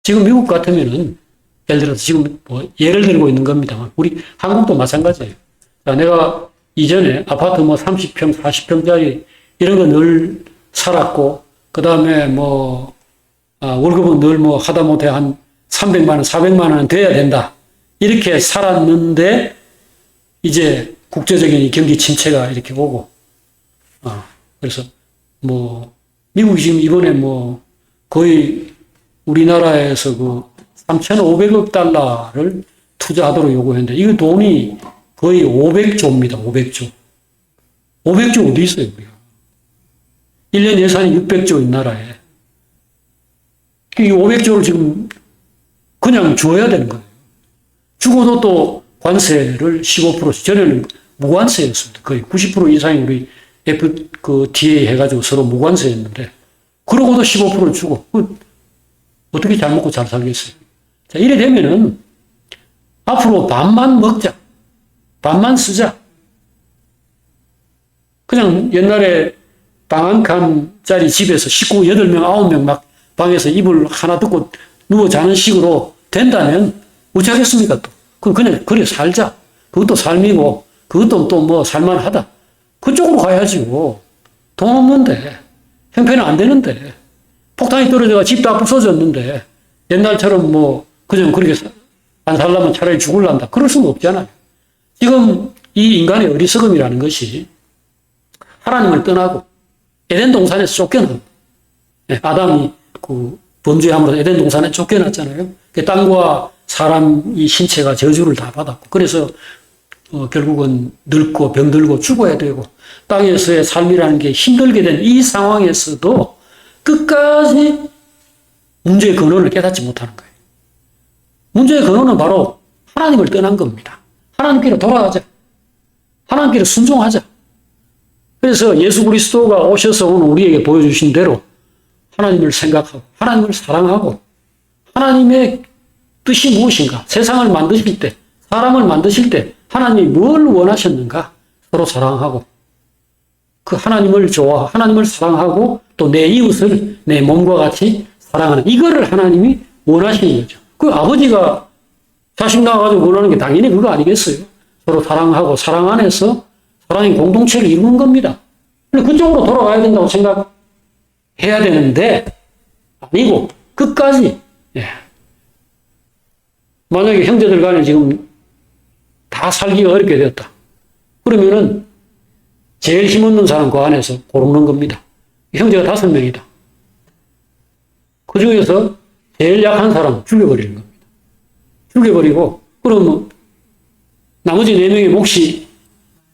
지금 미국 같으면은, 예를 들어서 지금 예를 들고 있는 겁니다만, 우리 한국도 마찬가지예요. 자, 내가 이전에 아파트 30평, 40평짜리 이런 거 늘 살았고, 그 다음에 월급은 늘 하다못해 한 300만 원, 400만 원은 돼야 된다. 이렇게 살았는데, 이제 국제적인 이 경기 침체가 이렇게 오고, 그래서 미국이 지금 이번에 거의 우리나라에서 3,500억 달러를 투자하도록 요구했는데, 이거 돈이 거의 500조입니다. 500조. 500조 어디 있어요, 우리가? 1년 예산이 600조인 나라에. 이 500조를 지금 그냥 줘야 되는 거예요. 주고도 또 관세를 15%씩, 전에는 무관세였습니다. 거의 90% 이상이 우리 FTA 해가지고 서로 무관세였는데, 그러고도 15%를 주고, 어떻게 잘 먹고 잘 살겠어요? 자, 이래 되면은, 앞으로 반만 먹자. 반만 쓰자. 그냥 옛날에 방 한 칸짜리 집에서 식구 8명, 9명 막 방에서 이불 하나 덮고 누워 자는 식으로 된다면 어쩌겠습니까 또. 그냥 그래 살자. 그것도 삶이고 그것도 또 살만하다. 그쪽으로 가야지 뭐. 돈 없는데 형편은 안 되는데 폭탄이 떨어져가 집 다 부서졌는데 옛날처럼 그냥 그렇게 안 살려면 차라리 죽을란다. 그럴 수는 없잖아요. 지금 이 인간의 어리석음이라는 것이 하나님을 떠나고 에덴 동산에서 쫓겨난, 아담이 범죄함으로 에덴 동산에 쫓겨났잖아요. 땅과 사람 이 신체가 저주를 다 받았고, 그래서 결국은 늙고 병들고 죽어야 되고 땅에서의 삶이라는 게 힘들게 된 이 상황에서도 끝까지 문제의 근원을 깨닫지 못하는 거예요. 문제의 근원은 바로 하나님을 떠난 겁니다. 하나님께로 돌아가자. 하나님께로 순종하자. 그래서 예수 그리스도가 오셔서 오늘 우리에게 보여주신 대로 하나님을 생각하고 하나님을 사랑하고 하나님의 뜻이 무엇인가? 세상을 만드실 때, 사람을 만드실 때 하나님이 뭘 원하셨는가? 서로 사랑하고 그 하나님을 좋아하고 하나님을 사랑하고 또 내 이웃을 내 몸과 같이 사랑하는 이거를 하나님이 원하시는 거죠. 그 아버지가 자식 낳아가지고 원하는 게 당연히 그거 아니겠어요? 서로 사랑하고 사랑 안에서 사랑의 공동체를 이루는 겁니다. 근데 그쪽으로 돌아가야 된다고 생각해야 되는데 아니고 끝까지 만약에 형제들 간에 지금 다 살기가 어렵게 되었다. 그러면은 제일 힘없는 사람 그 안에서 고르는 겁니다. 형제가 5명이다. 그 중에서 제일 약한 사람 죽여버리는 겁니다. 죽여버리고 그러면 나머지 4명의 몫이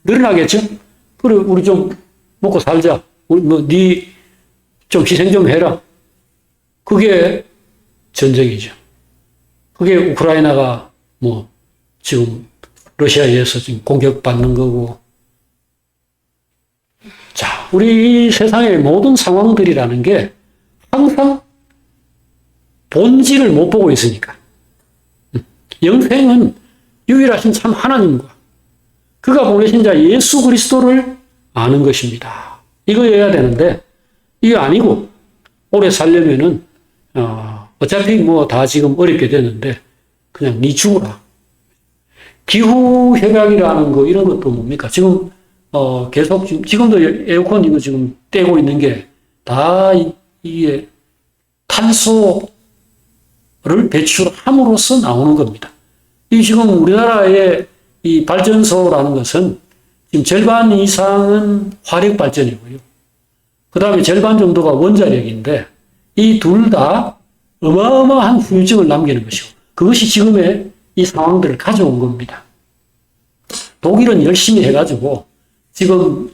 늘어나겠죠? 그래, 우리 좀 먹고 살자. 우리 니 좀 희생 좀 해라. 그게 전쟁이죠. 그게 우크라이나가 지금 러시아에서 지금 공격받는 거고. 자, 우리 이 세상의 모든 상황들이라는 게 항상 본질을 못 보고 있으니까. 영생은 유일하신 참 하나님과 그가 보내신 자 예수 그리스도를 아는 것입니다. 이거여야 되는데 이게 아니고 오래 살려면은 어차피 다 지금 어렵게 됐는데 그냥 니 죽어라. 기후 협약이라는 거 이런 것도 뭡니까? 지금 계속 지금도 에어컨 이거 지금 떼고 있는 게 다 이게 탄소를 배출함으로써 나오는 겁니다. 이 지금 우리나라의 이 발전소라는 것은 지금 절반 이상은 화력 발전이고요. 그 다음에 절반 정도가 원자력인데 이 둘 다 어마어마한 후유증을 남기는 것이고 그것이 지금의 이 상황들을 가져온 겁니다. 독일은 열심히 해가지고 지금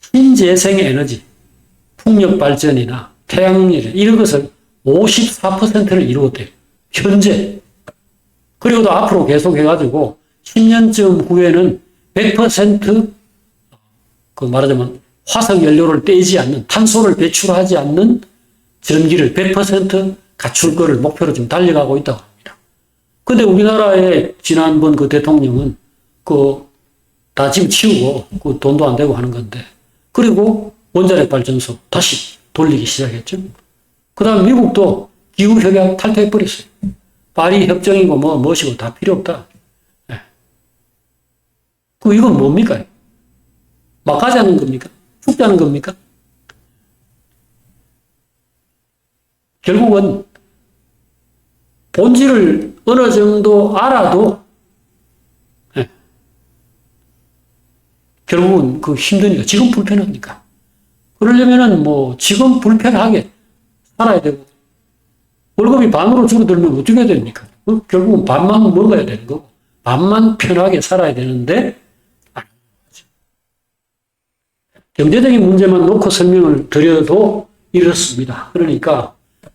신재생 에너지, 풍력 발전이나 태양열 이런 것을 54%를 이루었대요. 현재. 그리고 또 앞으로 계속 해가지고 10년쯤 후에는 100% 말하자면 화석 연료를 떼지 않는 탄소를 배출하지 않는 전기를 100% 갖출 거를 목표로 지금 달려가고 있다고 합니다. 근데 우리나라의 지난번 그 대통령은 다 지금 치우고 돈도 안 되고 하는 건데 그리고 원자력 발전소 다시 돌리기 시작했죠. 그 다음 미국도 기후협약 탈퇴해버렸어요. 파리 협정이고 무엇이고 다 필요 없다. 네. 이건 뭡니까? 막 가자는 겁니까? 죽자는 겁니까? 결국은 본질을 어느 정도 알아도 결국은 힘드니까 지금 불편하니까 그러려면은 지금 불편하게 살아야 되고 월급이 반으로 줄어들면 어떻게 해야 됩니까? 결국은 반만 먹어야 되는 거고 반만 편하게 살아야 되는데 경제적인 문제만 놓고 설명을 드려도 이렇습니다. 그러니까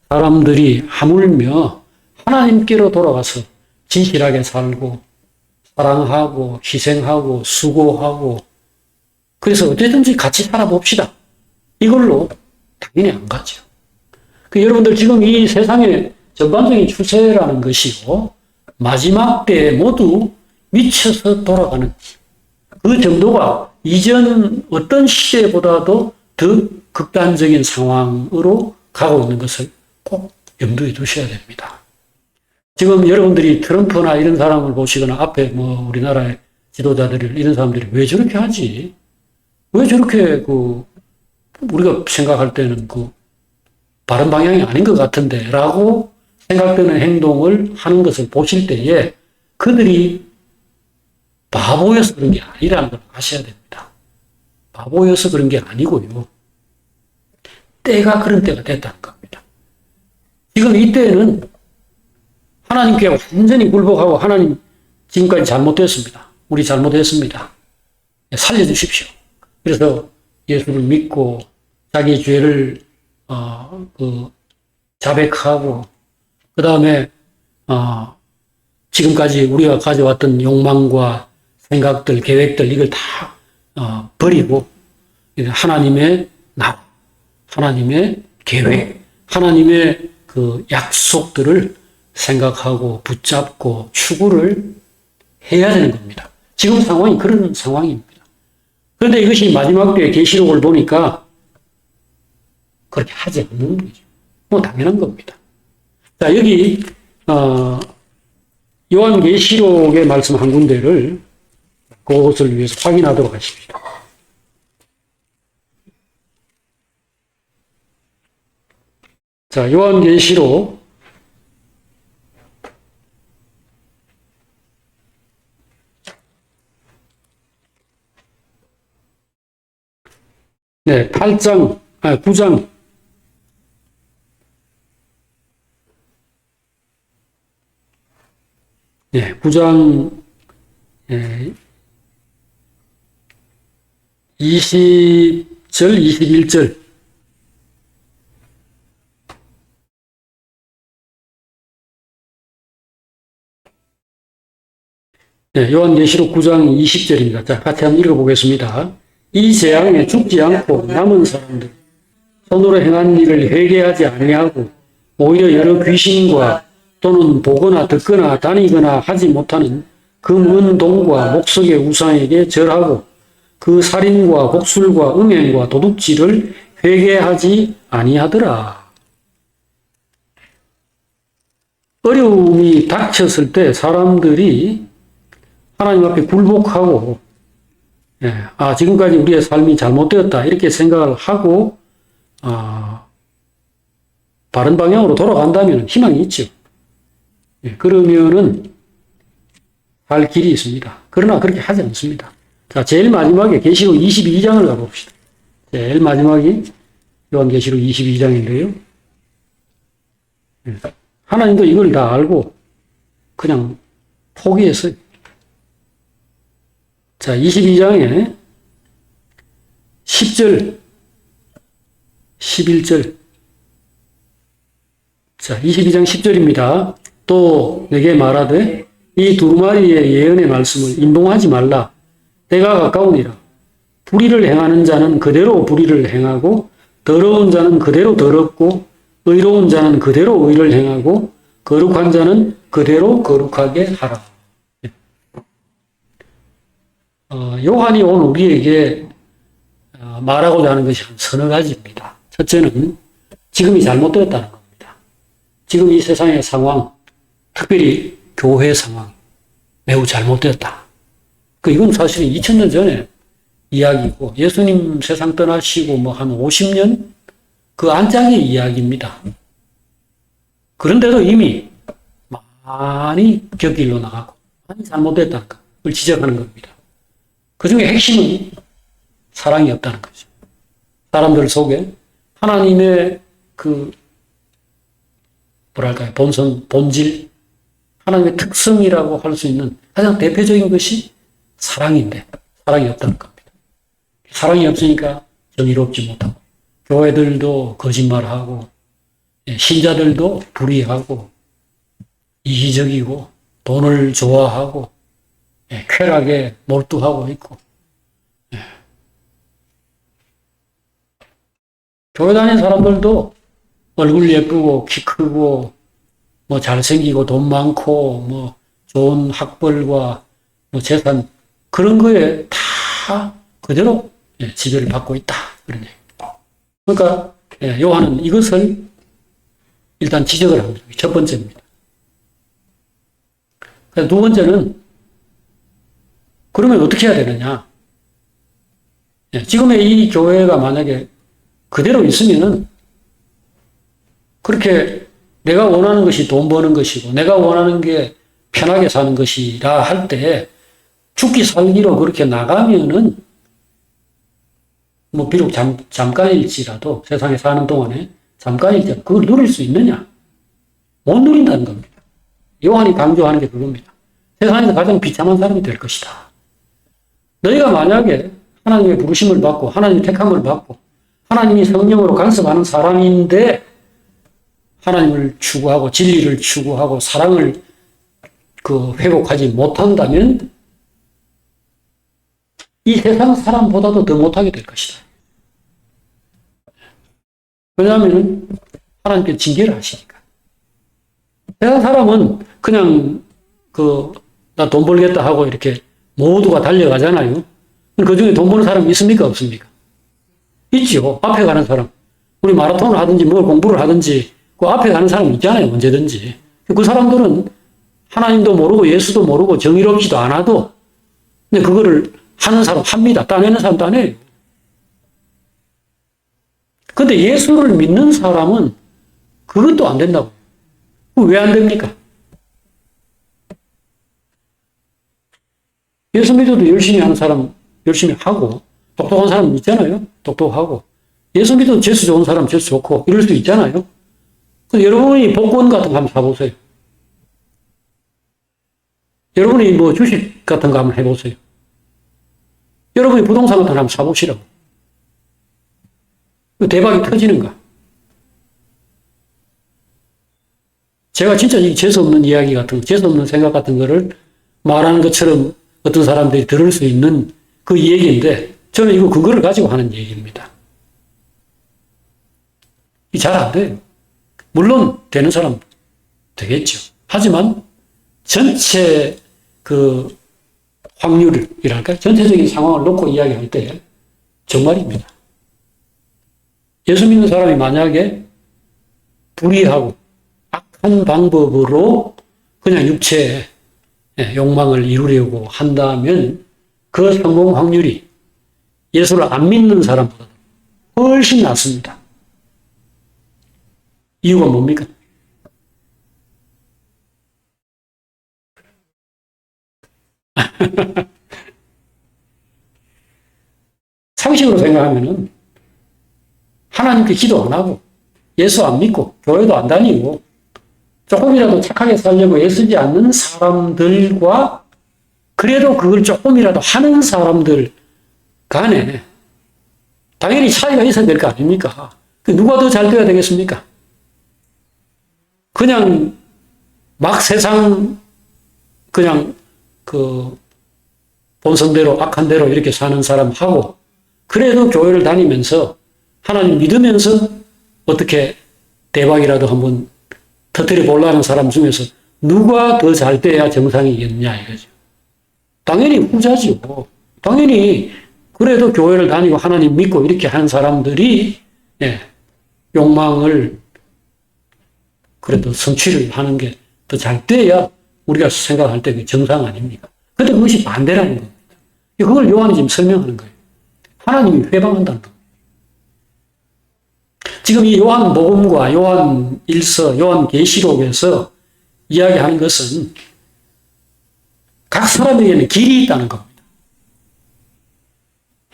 사람들이 하물며 하나님께로 돌아가서 진실하게 살고 사랑하고 희생하고 수고하고 그래서 어쨌든지 같이 살아봅시다. 이걸로 당연히 안 가죠. 여러분들 지금 이 세상의 전반적인 추세라는 것이고 마지막 때에 모두 미쳐서 돌아가는 그 정도가 이전 어떤 시대보다도 더 극단적인 상황으로 가고 있는 것을 꼭 염두에 두셔야 됩니다. 지금 여러분들이 트럼프나 이런 사람을 보시거나 앞에 우리나라의 지도자들 이런 사람들이 왜 저렇게 하지? 왜 저렇게 우리가 생각할 때는 바른 방향이 아닌 것 같은데 라고 생각되는 행동을 하는 것을 보실 때에 그들이 바보여서 그런 게 아니라는 걸 아셔야 됩니다. 바보여서 그런 게 아니고요. 때가 그런 때가 됐다는 겁니다. 지금 이때는 하나님께 완전히 굴복하고 하나님 지금까지 잘못됐습니다. 우리 잘못했습니다. 살려주십시오. 그래서 예수를 믿고 자기 죄를 자백하고 그 다음에 지금까지 우리가 가져왔던 욕망과 생각들, 계획들 이걸 다 버리고 하나님의 나라, 하나님의 계획, 하나님의 약속들을 생각하고 붙잡고 추구를 해야 되는 겁니다. 지금 상황이 그런 상황입니다. 그런데 이것이 마지막 때의 계시록을 보니까 그렇게 하지 않는 거죠. 당연한 겁니다. 자, 여기 요한계시록의 말씀 한 군데를 그것을 위해서 확인하도록 하십시오. 자, 요한계시록 9장 9장 20절, 21절. 네, 요한계시록 9장 20절입니다. 자, 같이 한번 읽어보겠습니다. 이 재앙에 죽지 않고 남은 사람들, 손으로 행한 일을 회개하지 아니하고 오히려 여러 귀신과 또는 보거나 듣거나 다니거나 하지 못하는 금, 은, 동과 목석의 우상에게 절하고 그 살인과 곡술과 음행과 도둑질을 회개하지 아니하더라. 어려움이 닥쳤을 때 사람들이 하나님 앞에 굴복하고, 지금까지 우리의 삶이 잘못되었다 이렇게 생각을 하고 바른 방향으로 돌아간다면 희망이 있죠. 그러면은 할 길이 있습니다. 그러나 그렇게 하지 않습니다. 자, 제일 마지막에 계시록 22장을 가봅시다. 제일 마지막이 요한계시록 22장인데요. 하나님도 이걸 다 알고 그냥 포기했어요. 자, 22장에 10절, 11절. 자, 22장 10절입니다. 또 내게 말하되 이 두루마리의 예언의 말씀을 인봉하지 말라. 때가 가까우니라. 불의를 행하는 자는 그대로 불의를 행하고 더러운 자는 그대로 더럽고 의로운 자는 그대로 의를 행하고 거룩한 자는 그대로 거룩하게 하라. 요한이 오늘 우리에게 말하고자 하는 것이 한 서너 가지입니다. 첫째는 지금이 잘못되었다는 겁니다. 지금 이 세상의 상황, 특별히 교회 상황, 매우 잘못되었다. 이건 사실은 2000년 전에 이야기고 예수님 세상 떠나시고 한 50년 그 안짝의 이야기입니다. 그런데도 이미 많이 격일로 나가고 많이 잘못됐다는 걸 지적하는 겁니다. 그 중에 핵심은 사랑이 없다는 거죠. 사람들 속에 하나님의 본질, 하나님의 특성이라고 할 수 있는 가장 대표적인 것이 사랑인데 사랑이 없다는 겁니다. 사랑이 없으니까 정의롭지 못하고 교회들도 거짓말하고 신자들도 불의하고 이기적이고 돈을 좋아하고 쾌락에 몰두하고 있고 교회 다니는 사람들도 얼굴 예쁘고 키 크고 잘생기고 돈 많고 좋은 학벌과 재산 그런 거에 다 그대로 지배를 받고 있다. 그런 얘기입니다. 그러니까 요한은 이것을 일단 지적을 합니다. 첫 번째입니다. 두 번째는 그러면 어떻게 해야 되느냐. 지금의 이 교회가 만약에 그대로 있으면은 그렇게 내가 원하는 것이 돈 버는 것이고 내가 원하는 게 편하게 사는 것이라 할 때 죽기 살기로 그렇게 나가면은 비록 잠깐일지라도 세상에 사는 동안에 잠깐일지라도 그걸 누릴 수 있느냐? 못 누린다는 겁니다. 요한이 강조하는 게 그겁니다. 세상에서 가장 비참한 사람이 될 것이다. 너희가 만약에 하나님의 부르심을 받고 하나님의 택함을 받고 하나님이 성령으로 간섭하는 사람인데 하나님을 추구하고 진리를 추구하고 사랑을 회복하지 못한다면 이 세상 사람보다도 더 못하게 될 것이다. 왜냐하면 하나님께 징계를 하시니까. 세상 사람은 그냥 나 돈 벌겠다 하고 이렇게 모두가 달려가잖아요. 그 중에 돈 버는 사람이 있습니까? 없습니까? 있죠. 앞에 가는 사람. 우리 마라톤을 하든지 공부를 하든지 그 앞에 가는 사람 있잖아요. 언제든지. 그 사람들은 하나님도 모르고 예수도 모르고 정의롭지도 않아도 근데 그거를 하는 사람 합니다. 따내는 사람 따내요. 근데 예수를 믿는 사람은 그것도 안 된다고. 왜 안 됩니까? 예수 믿어도 열심히 하는 사람 열심히 하고 똑똑한 사람 있잖아요. 똑똑하고 예수 믿어도 재수 좋은 사람 재수 좋고 이럴 수 있잖아요. 근데 여러분이 복권 같은 거 한번 사보세요. 여러분이 주식 같은 거 한번 해보세요. 여러분이 부동산 같은 거 한번 사보시라고. 대박이 터지는가? 제가 진짜 이 재수없는 이야기 같은, 재수없는 생각 같은 거를 말하는 것처럼 어떤 사람들이 들을 수 있는 그 얘기인데, 저는 이거 근거를 가지고 하는 얘기입니다. 이 잘 안 돼요. 물론 되는 사람 되겠죠. 하지만 전체 그 확률이랄까? 전체적인 상황을 놓고 이야기할 때 정말입니다. 예수 믿는 사람이 만약에 불의하고 악한 방법으로 그냥 육체의 욕망을 이루려고 한다면 그 성공 확률이 예수를 안 믿는 사람보다 훨씬 낮습니다. 이유가 뭡니까? 상식으로 생각하면은 하나님께 기도 안 하고 예수 안 믿고 교회도 안 다니고 조금이라도 착하게 살려고 애쓰지 않는 사람들과 그래도 그걸 조금이라도 하는 사람들 간에 당연히 차이가 있어야 될 거 아닙니까? 누가 더 잘 돼야 되겠습니까? 그냥 막 세상 그냥 그 본성대로 악한 대로 이렇게 사는 사람하고 그래도 교회를 다니면서 하나님 믿으면서 어떻게 대박이라도 한번 터뜨려 보려는 사람 중에서 누가 더 잘 돼야 정상이겠냐 이거죠. 당연히 후자죠. 당연히 그래도 교회를 다니고 하나님 믿고 이렇게 하는 사람들이 욕망을 그래도 성취를 하는 게 더 잘 돼야 우리가 생각할 때 그 정상 아닙니까? 근데 그것이 반대라는 겁니다. 그걸 요한이 지금 설명하는 거예요. 하나님이 회방한다는 겁니다. 지금 이 요한복음과 요한일서, 요한계시록에서 이야기하는 것은 각 사람에게는 길이 있다는 겁니다.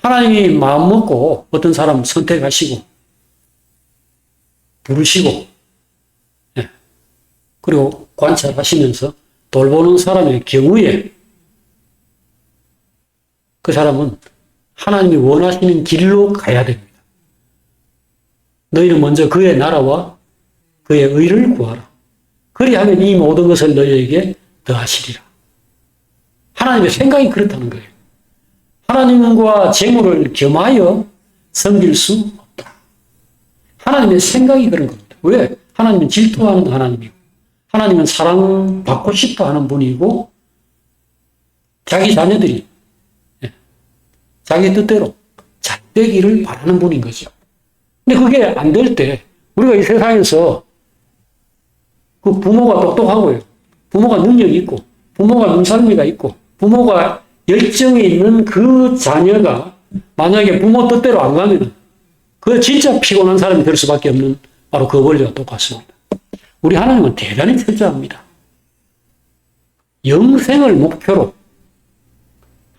하나님이 마음먹고 어떤 사람 선택하시고 부르시고 그리고 관찰하시면서 돌보는 사람의 경우에 그 사람은 하나님이 원하시는 길로 가야 됩니다. 너희는 먼저 그의 나라와 그의 의를 구하라. 그리하면 이 모든 것을 너희에게 더하시리라. 하나님의 생각이 그렇다는 거예요. 하나님과 재물을 겸하여 섬길 수 없다. 하나님의 생각이 그런 겁니다. 왜? 하나님은 질투하는 하나님이고 하나님은 사랑받고 싶어 하는 분이고 자기 자녀들이 자기 뜻대로 잘 되기를 바라는 분인 거죠. 근데 그게 안 될 때 우리가 이 세상에서 그 부모가 똑똑하고요. 부모가 능력이 있고 부모가 눈썰미가 있고 부모가 열정이 있는 그 자녀가 만약에 부모 뜻대로 안 가면 그 진짜 피곤한 사람이 될 수밖에 없는 바로 그 원리와 똑같습니다. 우리 하나님은 대단히 철저합니다. 영생을 목표로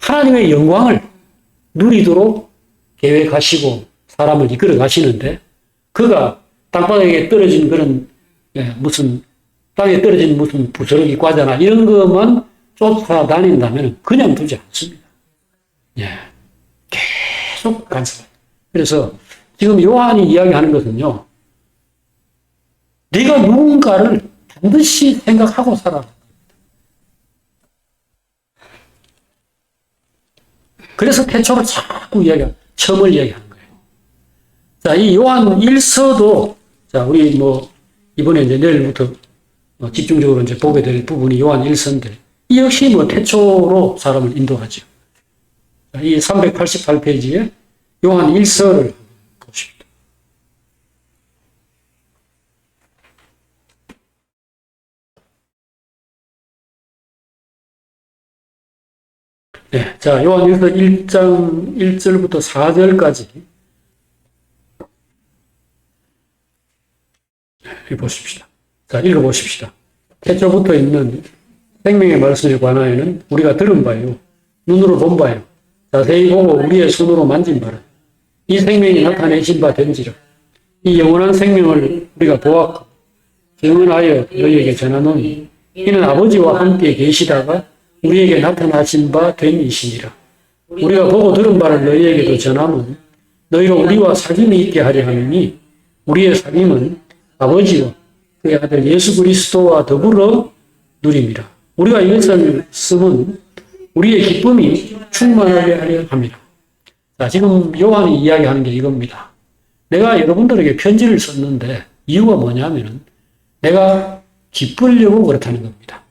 하나님의 영광을 누리도록 계획하시고 사람을 이끌어 가시는데 그가 땅바닥에 떨어진 그런 무슨 땅에 떨어진 무슨 부스러기 과자나 이런 것만 쫓아다닌다면 그냥 두지 않습니다. 계속 간섭해요. 그래서 지금 요한이 이야기하는 것은요. 네가 누군가를 반드시 생각하고 살아라. 그래서 태초로 자꾸 처음을 이야기하는 거예요. 자, 이 요한 1서도, 자, 우리 이번에 이제 내일부터 집중적으로 이제 보게 될 부분이 요한 1서인데, 이 역시 태초로 사람을 인도하죠. 자, 이 388페이지에 요한 1서를 보십시오. 네, 자, 요한일서 1장 1절부터 4절까지 보십시다. 자, 읽어보십시다. 태초부터 있는 생명의 말씀에 관하여는 우리가 들은 바요, 눈으로 본 바요, 자세히 보고 우리의 손으로 만진 바라. 이 생명이 나타내신 바 된지라. 이 영원한 생명을 우리가 보았고 증언하여 너희에게 전하노니 이는 아버지와 함께 계시다가 우리에게 나타나신 바 된 이시니라. 우리가 보고 들은 바를 너희에게도 전함은 너희로 우리와 사귐이 있게 하려 하느니 우리의 사귐은 아버지와 그의 아들 예수 그리스도와 더불어 누림이라. 우리가 이것을 쓰면 우리의 기쁨이 충만하게 하려 합니다. 자, 지금 요한이 이야기하는 게 이겁니다. 내가 여러분들에게 편지를 썼는데 이유가 뭐냐면은 내가 기쁘려고 그렇다는 겁니다.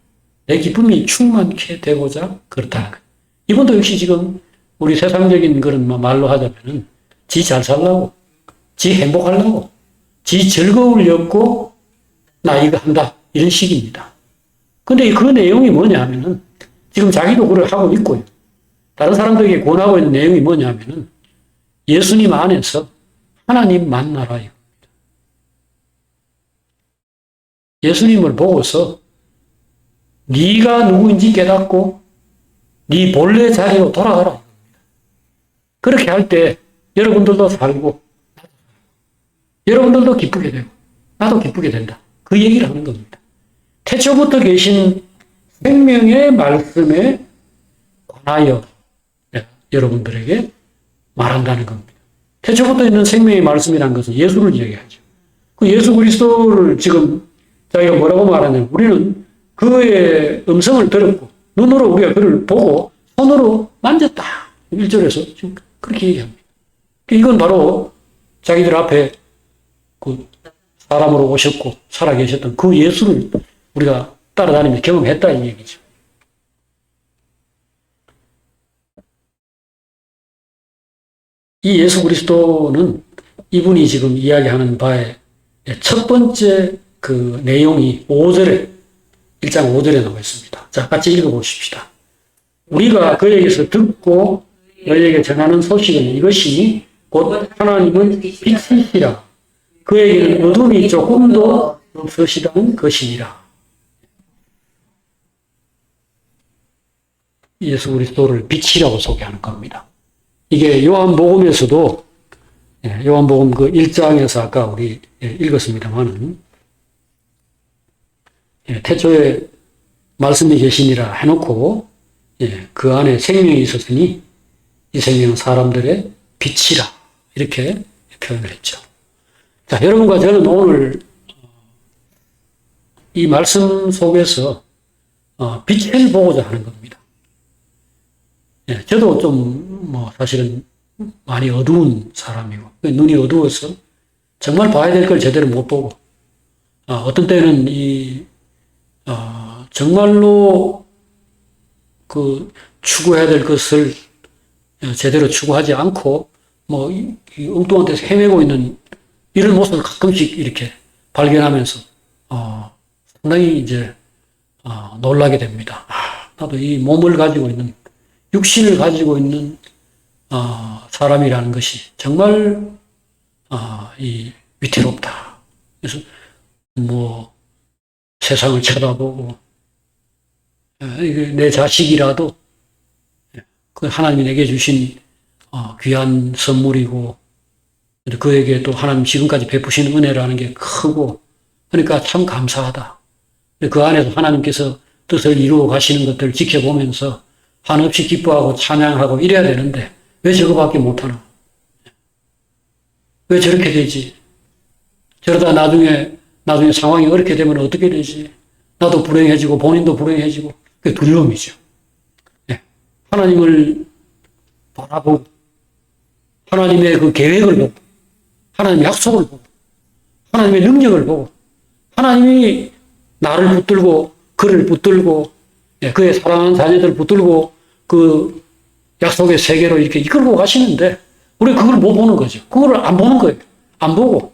내 기쁨이 충만케 되고자 그렇다는 거예요. 이분도 역시 지금 우리 세상적인 그런 말로 하자면은 지 잘 살라고, 지 행복하려고, 지 즐거우려고 나 이거 한다. 이런 식입니다. 근데 그 내용이 뭐냐 하면은 지금 자기도 그걸 하고 있고요. 다른 사람들에게 권하고 있는 내용이 뭐냐 하면은 예수님 안에서 하나님 만나라 이겁니다. 예수님을 보고서 네가 누구인지 깨닫고 네 본래 자리로 돌아가라 이겁니다. 그렇게 할 때 여러분들도 살고 여러분들도 기쁘게 되고 나도 기쁘게 된다. 그 얘기를 하는 겁니다. 태초부터 계신 생명의 말씀에 관하여 여러분들에게 말한다는 겁니다. 태초부터 있는 생명의 말씀이라는 것은 예수를 이야기하죠. 그 예수 그리스도를 지금 자기가 뭐라고 말하냐면 우리는 그의 음성을 들었고 눈으로 우리가 그를 보고 손으로 만졌다. 1절에서 지금 그렇게 얘기합니다. 이건 바로 자기들 앞에 그 사람으로 오셨고 살아계셨던 그 예수를 우리가 따라다니면서 경험했다 이 얘기죠. 이 예수 그리스도는 이분이 지금 이야기하는 바의 첫 번째 그 내용이 5절에 1장 5절에 나와 있습니다. 자, 같이 읽어보십시다. 우리가 그에게서 듣고 너희에게 전하는 소식은 이것이니 곧 하나님은 빛이시라. 그에게는 어둠이 조금도 없으시다는 것이니라. 예수 그리스도를 빛이라고 소개하는 겁니다. 이게 요한복음에서도 요한복음 그 1장에서 아까 우리 읽었습니다만은 태초에 말씀이 계시니라 해놓고 그 안에 생명이 있었으니 이 생명은 사람들의 빛이라 이렇게 표현을 했죠. 자, 여러분과 저는 오늘 이 말씀 속에서 빛을 보고자 하는 겁니다. 저도 좀 사실은 많이 어두운 사람이고 눈이 어두워서 정말 봐야 될 걸 제대로 못 보고 어떤 때는 정말로 그 추구해야 될 것을 제대로 추구하지 않고 이 엉뚱한 데서 헤매고 있는 이런 모습을 가끔씩 이렇게 발견하면서 상당히 이제 놀라게 됩니다. 나도 이 몸을 가지고 있는 육신을 가지고 있는 사람이라는 것이 정말 이 위태롭다. 그래서 세상을 쳐다보고 내 자식이라도 그 하나님이 내게 주신 귀한 선물이고 그에게 또 하나님 지금까지 베푸신 은혜라는 게 크고 그러니까 참 감사하다. 그 안에서 하나님께서 뜻을 이루어 가시는 것들을 지켜보면서 한없이 기뻐하고 찬양하고 이래야 되는데 왜 저거밖에 못하나? 왜 저렇게 되지? 저러다 나중에 상황이 어렵게 되면 어떻게 되지? 나도 불행해지고 본인도 불행해지고 그게 두려움이죠. 하나님을 바라보고 하나님의 그 계획을 보고 하나님의 약속을 보고 하나님의 능력을 보고 하나님이 나를 붙들고 그를 붙들고 그의 사랑하는 자녀들을 붙들고 그 약속의 세계로 이렇게 이끌고 가시는데 우리 그걸 못 보는 거죠. 그걸 안 보는 거예요. 안 보고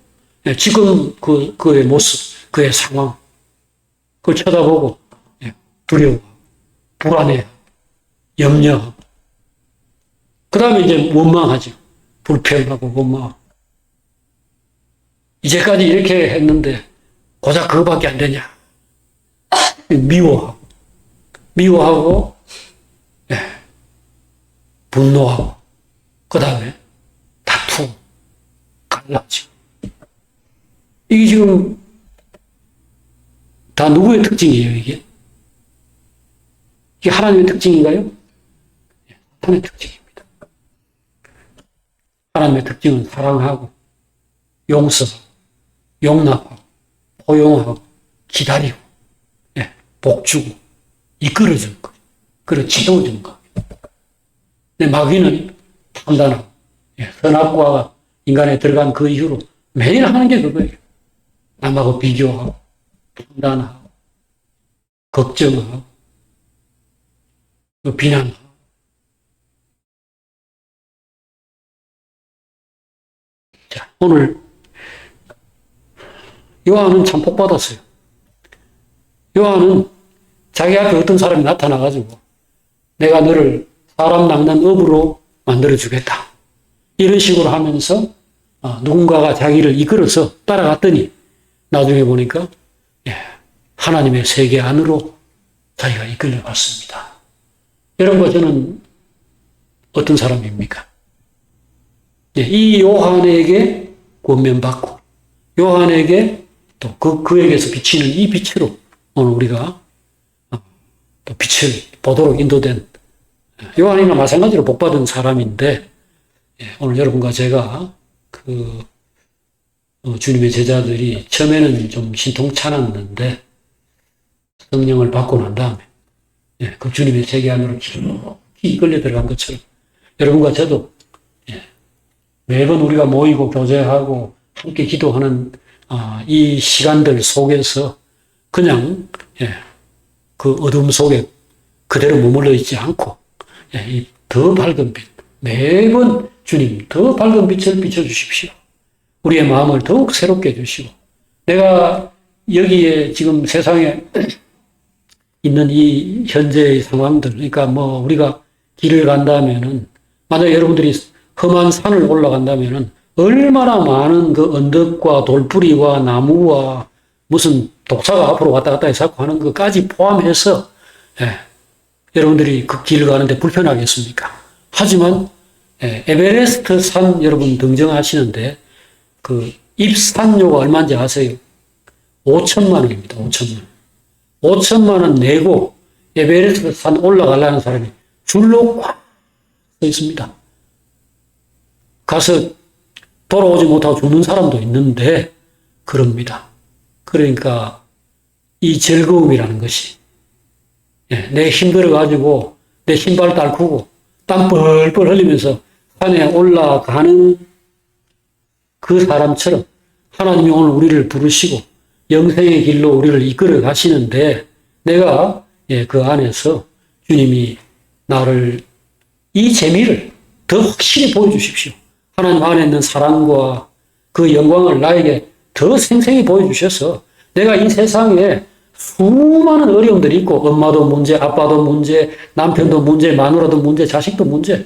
지금 그의 모습, 그의 상황 그걸 쳐다보고 두려워, 불안해, 염려하고 그 다음에 이제 원망하죠. 불평하고 원망하고 이제까지 이렇게 했는데 고작 그거밖에 안 되냐. 미워하고 분노하고 그 다음에 다투고 갈라지고 이게 지금 다 누구의 특징이에요 이게? 이게 하나님의 특징인가요? 사탄의 특징입니다. 하나님의 특징은 사랑하고 용서하고 용납하고 포용하고 기다리고 복주고 이끌어주는 거예요. 그리고 지도해주는 거예요. 근데 마귀는 판단하고 선악과가 인간에 들어간 그 이후로 매일 하는 게 그거예요. 남하고 비교하고 판단하고 걱정하고 또 비난하고. 자, 오늘 요한은 참 복받았어요. 요한은 자기 앞에 어떤 사람이 나타나가지고 내가 너를 사람 낚는 업으로 만들어주겠다. 이런 식으로 하면서 누군가가 자기를 이끌어서 따라갔더니 나중에 보니까 하나님의 세계 안으로 자기가 이끌려갔습니다. 여러분과 저는 어떤 사람입니까? 이 요한에게 권면받고 요한에게 또 그에게서 비치는 이 빛으로 오늘 우리가 또 빛을 보도록 인도된 요한이나 마찬가지로 복받은 사람인데 오늘 여러분과 제가 주님의 제자들이 처음에는 좀 신통찮았는데 성령을 받고 난 다음에 그 주님의 세계 안으로 깊이 끌려 들어간 것처럼 여러분과 저도 매번 우리가 모이고 교제하고 함께 기도하는 이 시간들 속에서 그냥 그 어둠 속에 그대로 머물러 있지 않고 이 더 밝은 빛, 매번 주님 더 밝은 빛을 비춰주십시오. 우리의 마음을 더욱 새롭게 해주시고 내가 여기에 지금 세상에 있는 이 현재의 상황들, 그러니까 우리가 길을 간다면은 만약 여러분들이 험한 산을 올라간다면은 얼마나 많은 그 언덕과 돌뿌리와 나무와 무슨 독사가 앞으로 왔다 갔다 해서 하는 것까지 포함해서 여러분들이 그 길을 가는데 불편하겠습니까? 하지만 에베레스트 산 여러분 등정하시는데 그 입산료가 얼마인지 아세요? 5천만 원입니다. 5천만 원. 5천만 원 내고 에베레스트 산 올라가려는 사람이 줄로 꽉 서 있습니다. 가서 돌아오지 못하고 죽는 사람도 있는데 그럽니다. 그러니까 이 즐거움이라는 것이 내 힘들어가지고 내 신발 딸구고 땀 뻘뻘 흘리면서 산에 올라가는 그 사람처럼 하나님이 오늘 우리를 부르시고 영생의 길로 우리를 이끌어 가시는데 내가 그 안에서 주님이 나를 이 재미를 더 확실히 보여주십시오. 하나님 안에 있는 사랑과 그 영광을 나에게 더 생생히 보여주셔서 내가 이 세상에 수많은 어려움들이 있고 엄마도 문제, 아빠도 문제, 남편도 문제, 마누라도 문제, 자식도 문제,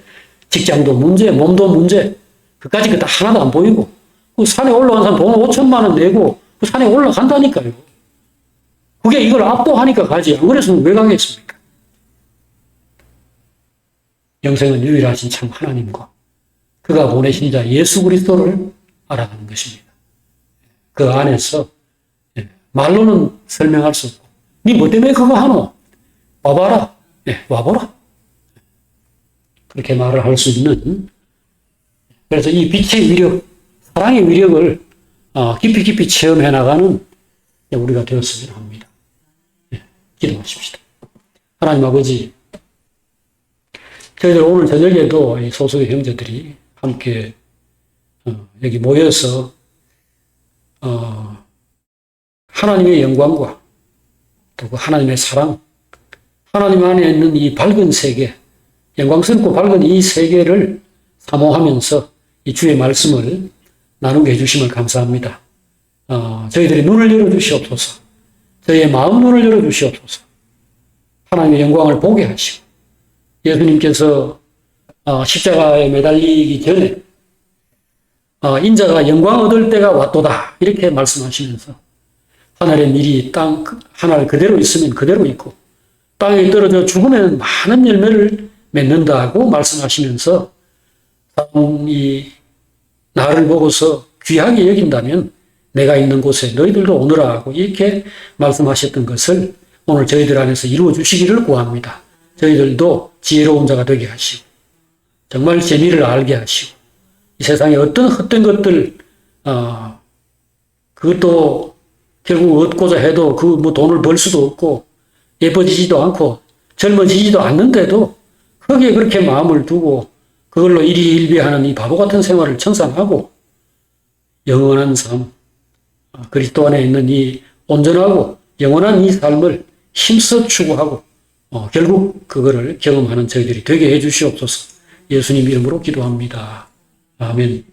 직장도 문제, 몸도 문제 그까지 그 다 하나도 안 보이고 그 산에 올라간 사람 돈 5천만 원 내고 그 산에 올라간다니까요. 그게 이걸 압도하니까 가지 안 그랬으면 왜 가겠습니까? 영생은 유일하신 참 하나님과 그가 보내신 자 예수 그리스도를 알아가는 것입니다. 그 안에서 말로는 설명할 수 없고 니 뭐 때문에 그거 하노? 와봐라. 와보라. 그렇게 말을 할 수 있는 그래서 이 빛의 위력, 사랑의 위력을 깊이 깊이 체험해 나가는 우리가 되었으면 합니다. 기도하십시다. 하나님 아버지 저희들 오늘 저녁에도 이 소수의 형제들이 함께 여기 모여서 하나님의 영광과 또 그 하나님의 사랑, 하나님 안에 있는 이 밝은 세계, 영광스럽고 밝은 이 세계를 사모하면서 이 주의 말씀을 나누게 해주심을 감사합니다. 저희들이 눈을 열어주시옵소서, 저희의 마음 눈을 열어주시옵소서, 하나님의 영광을 보게 하시고, 예수님께서 십자가에 매달리기 전에 인자가 영광 얻을 때가 왔도다 이렇게 말씀하시면서 하늘의 밀이 땅 하늘 그대로 있으면 그대로 있고 땅에 떨어져 죽으면 많은 열매를 맺는다고 말씀하시면서 이 나를 보고서 귀하게 여긴다면 내가 있는 곳에 너희들도 오너라 하고 이렇게 말씀하셨던 것을 오늘 저희들 안에서 이루어 주시기를 구합니다. 저희들도 지혜로운 자가 되게 하시고 정말 재미를 알게 하시고 이 세상에 어떤 헛된 것들, 그것도 결국 얻고자 해도 그 뭐 돈을 벌 수도 없고 예뻐지지도 않고 젊어지지도 않는데도 거기에 그렇게 마음을 두고 그걸로 일희일비하는 이 바보 같은 생활을 청산하고 영원한 삶, 그리스도 안에 있는 이 온전하고 영원한 이 삶을 힘써 추구하고 결국 그거를 경험하는 저희들이 되게 해 주시옵소서. 예수님 이름으로 기도합니다. 아멘.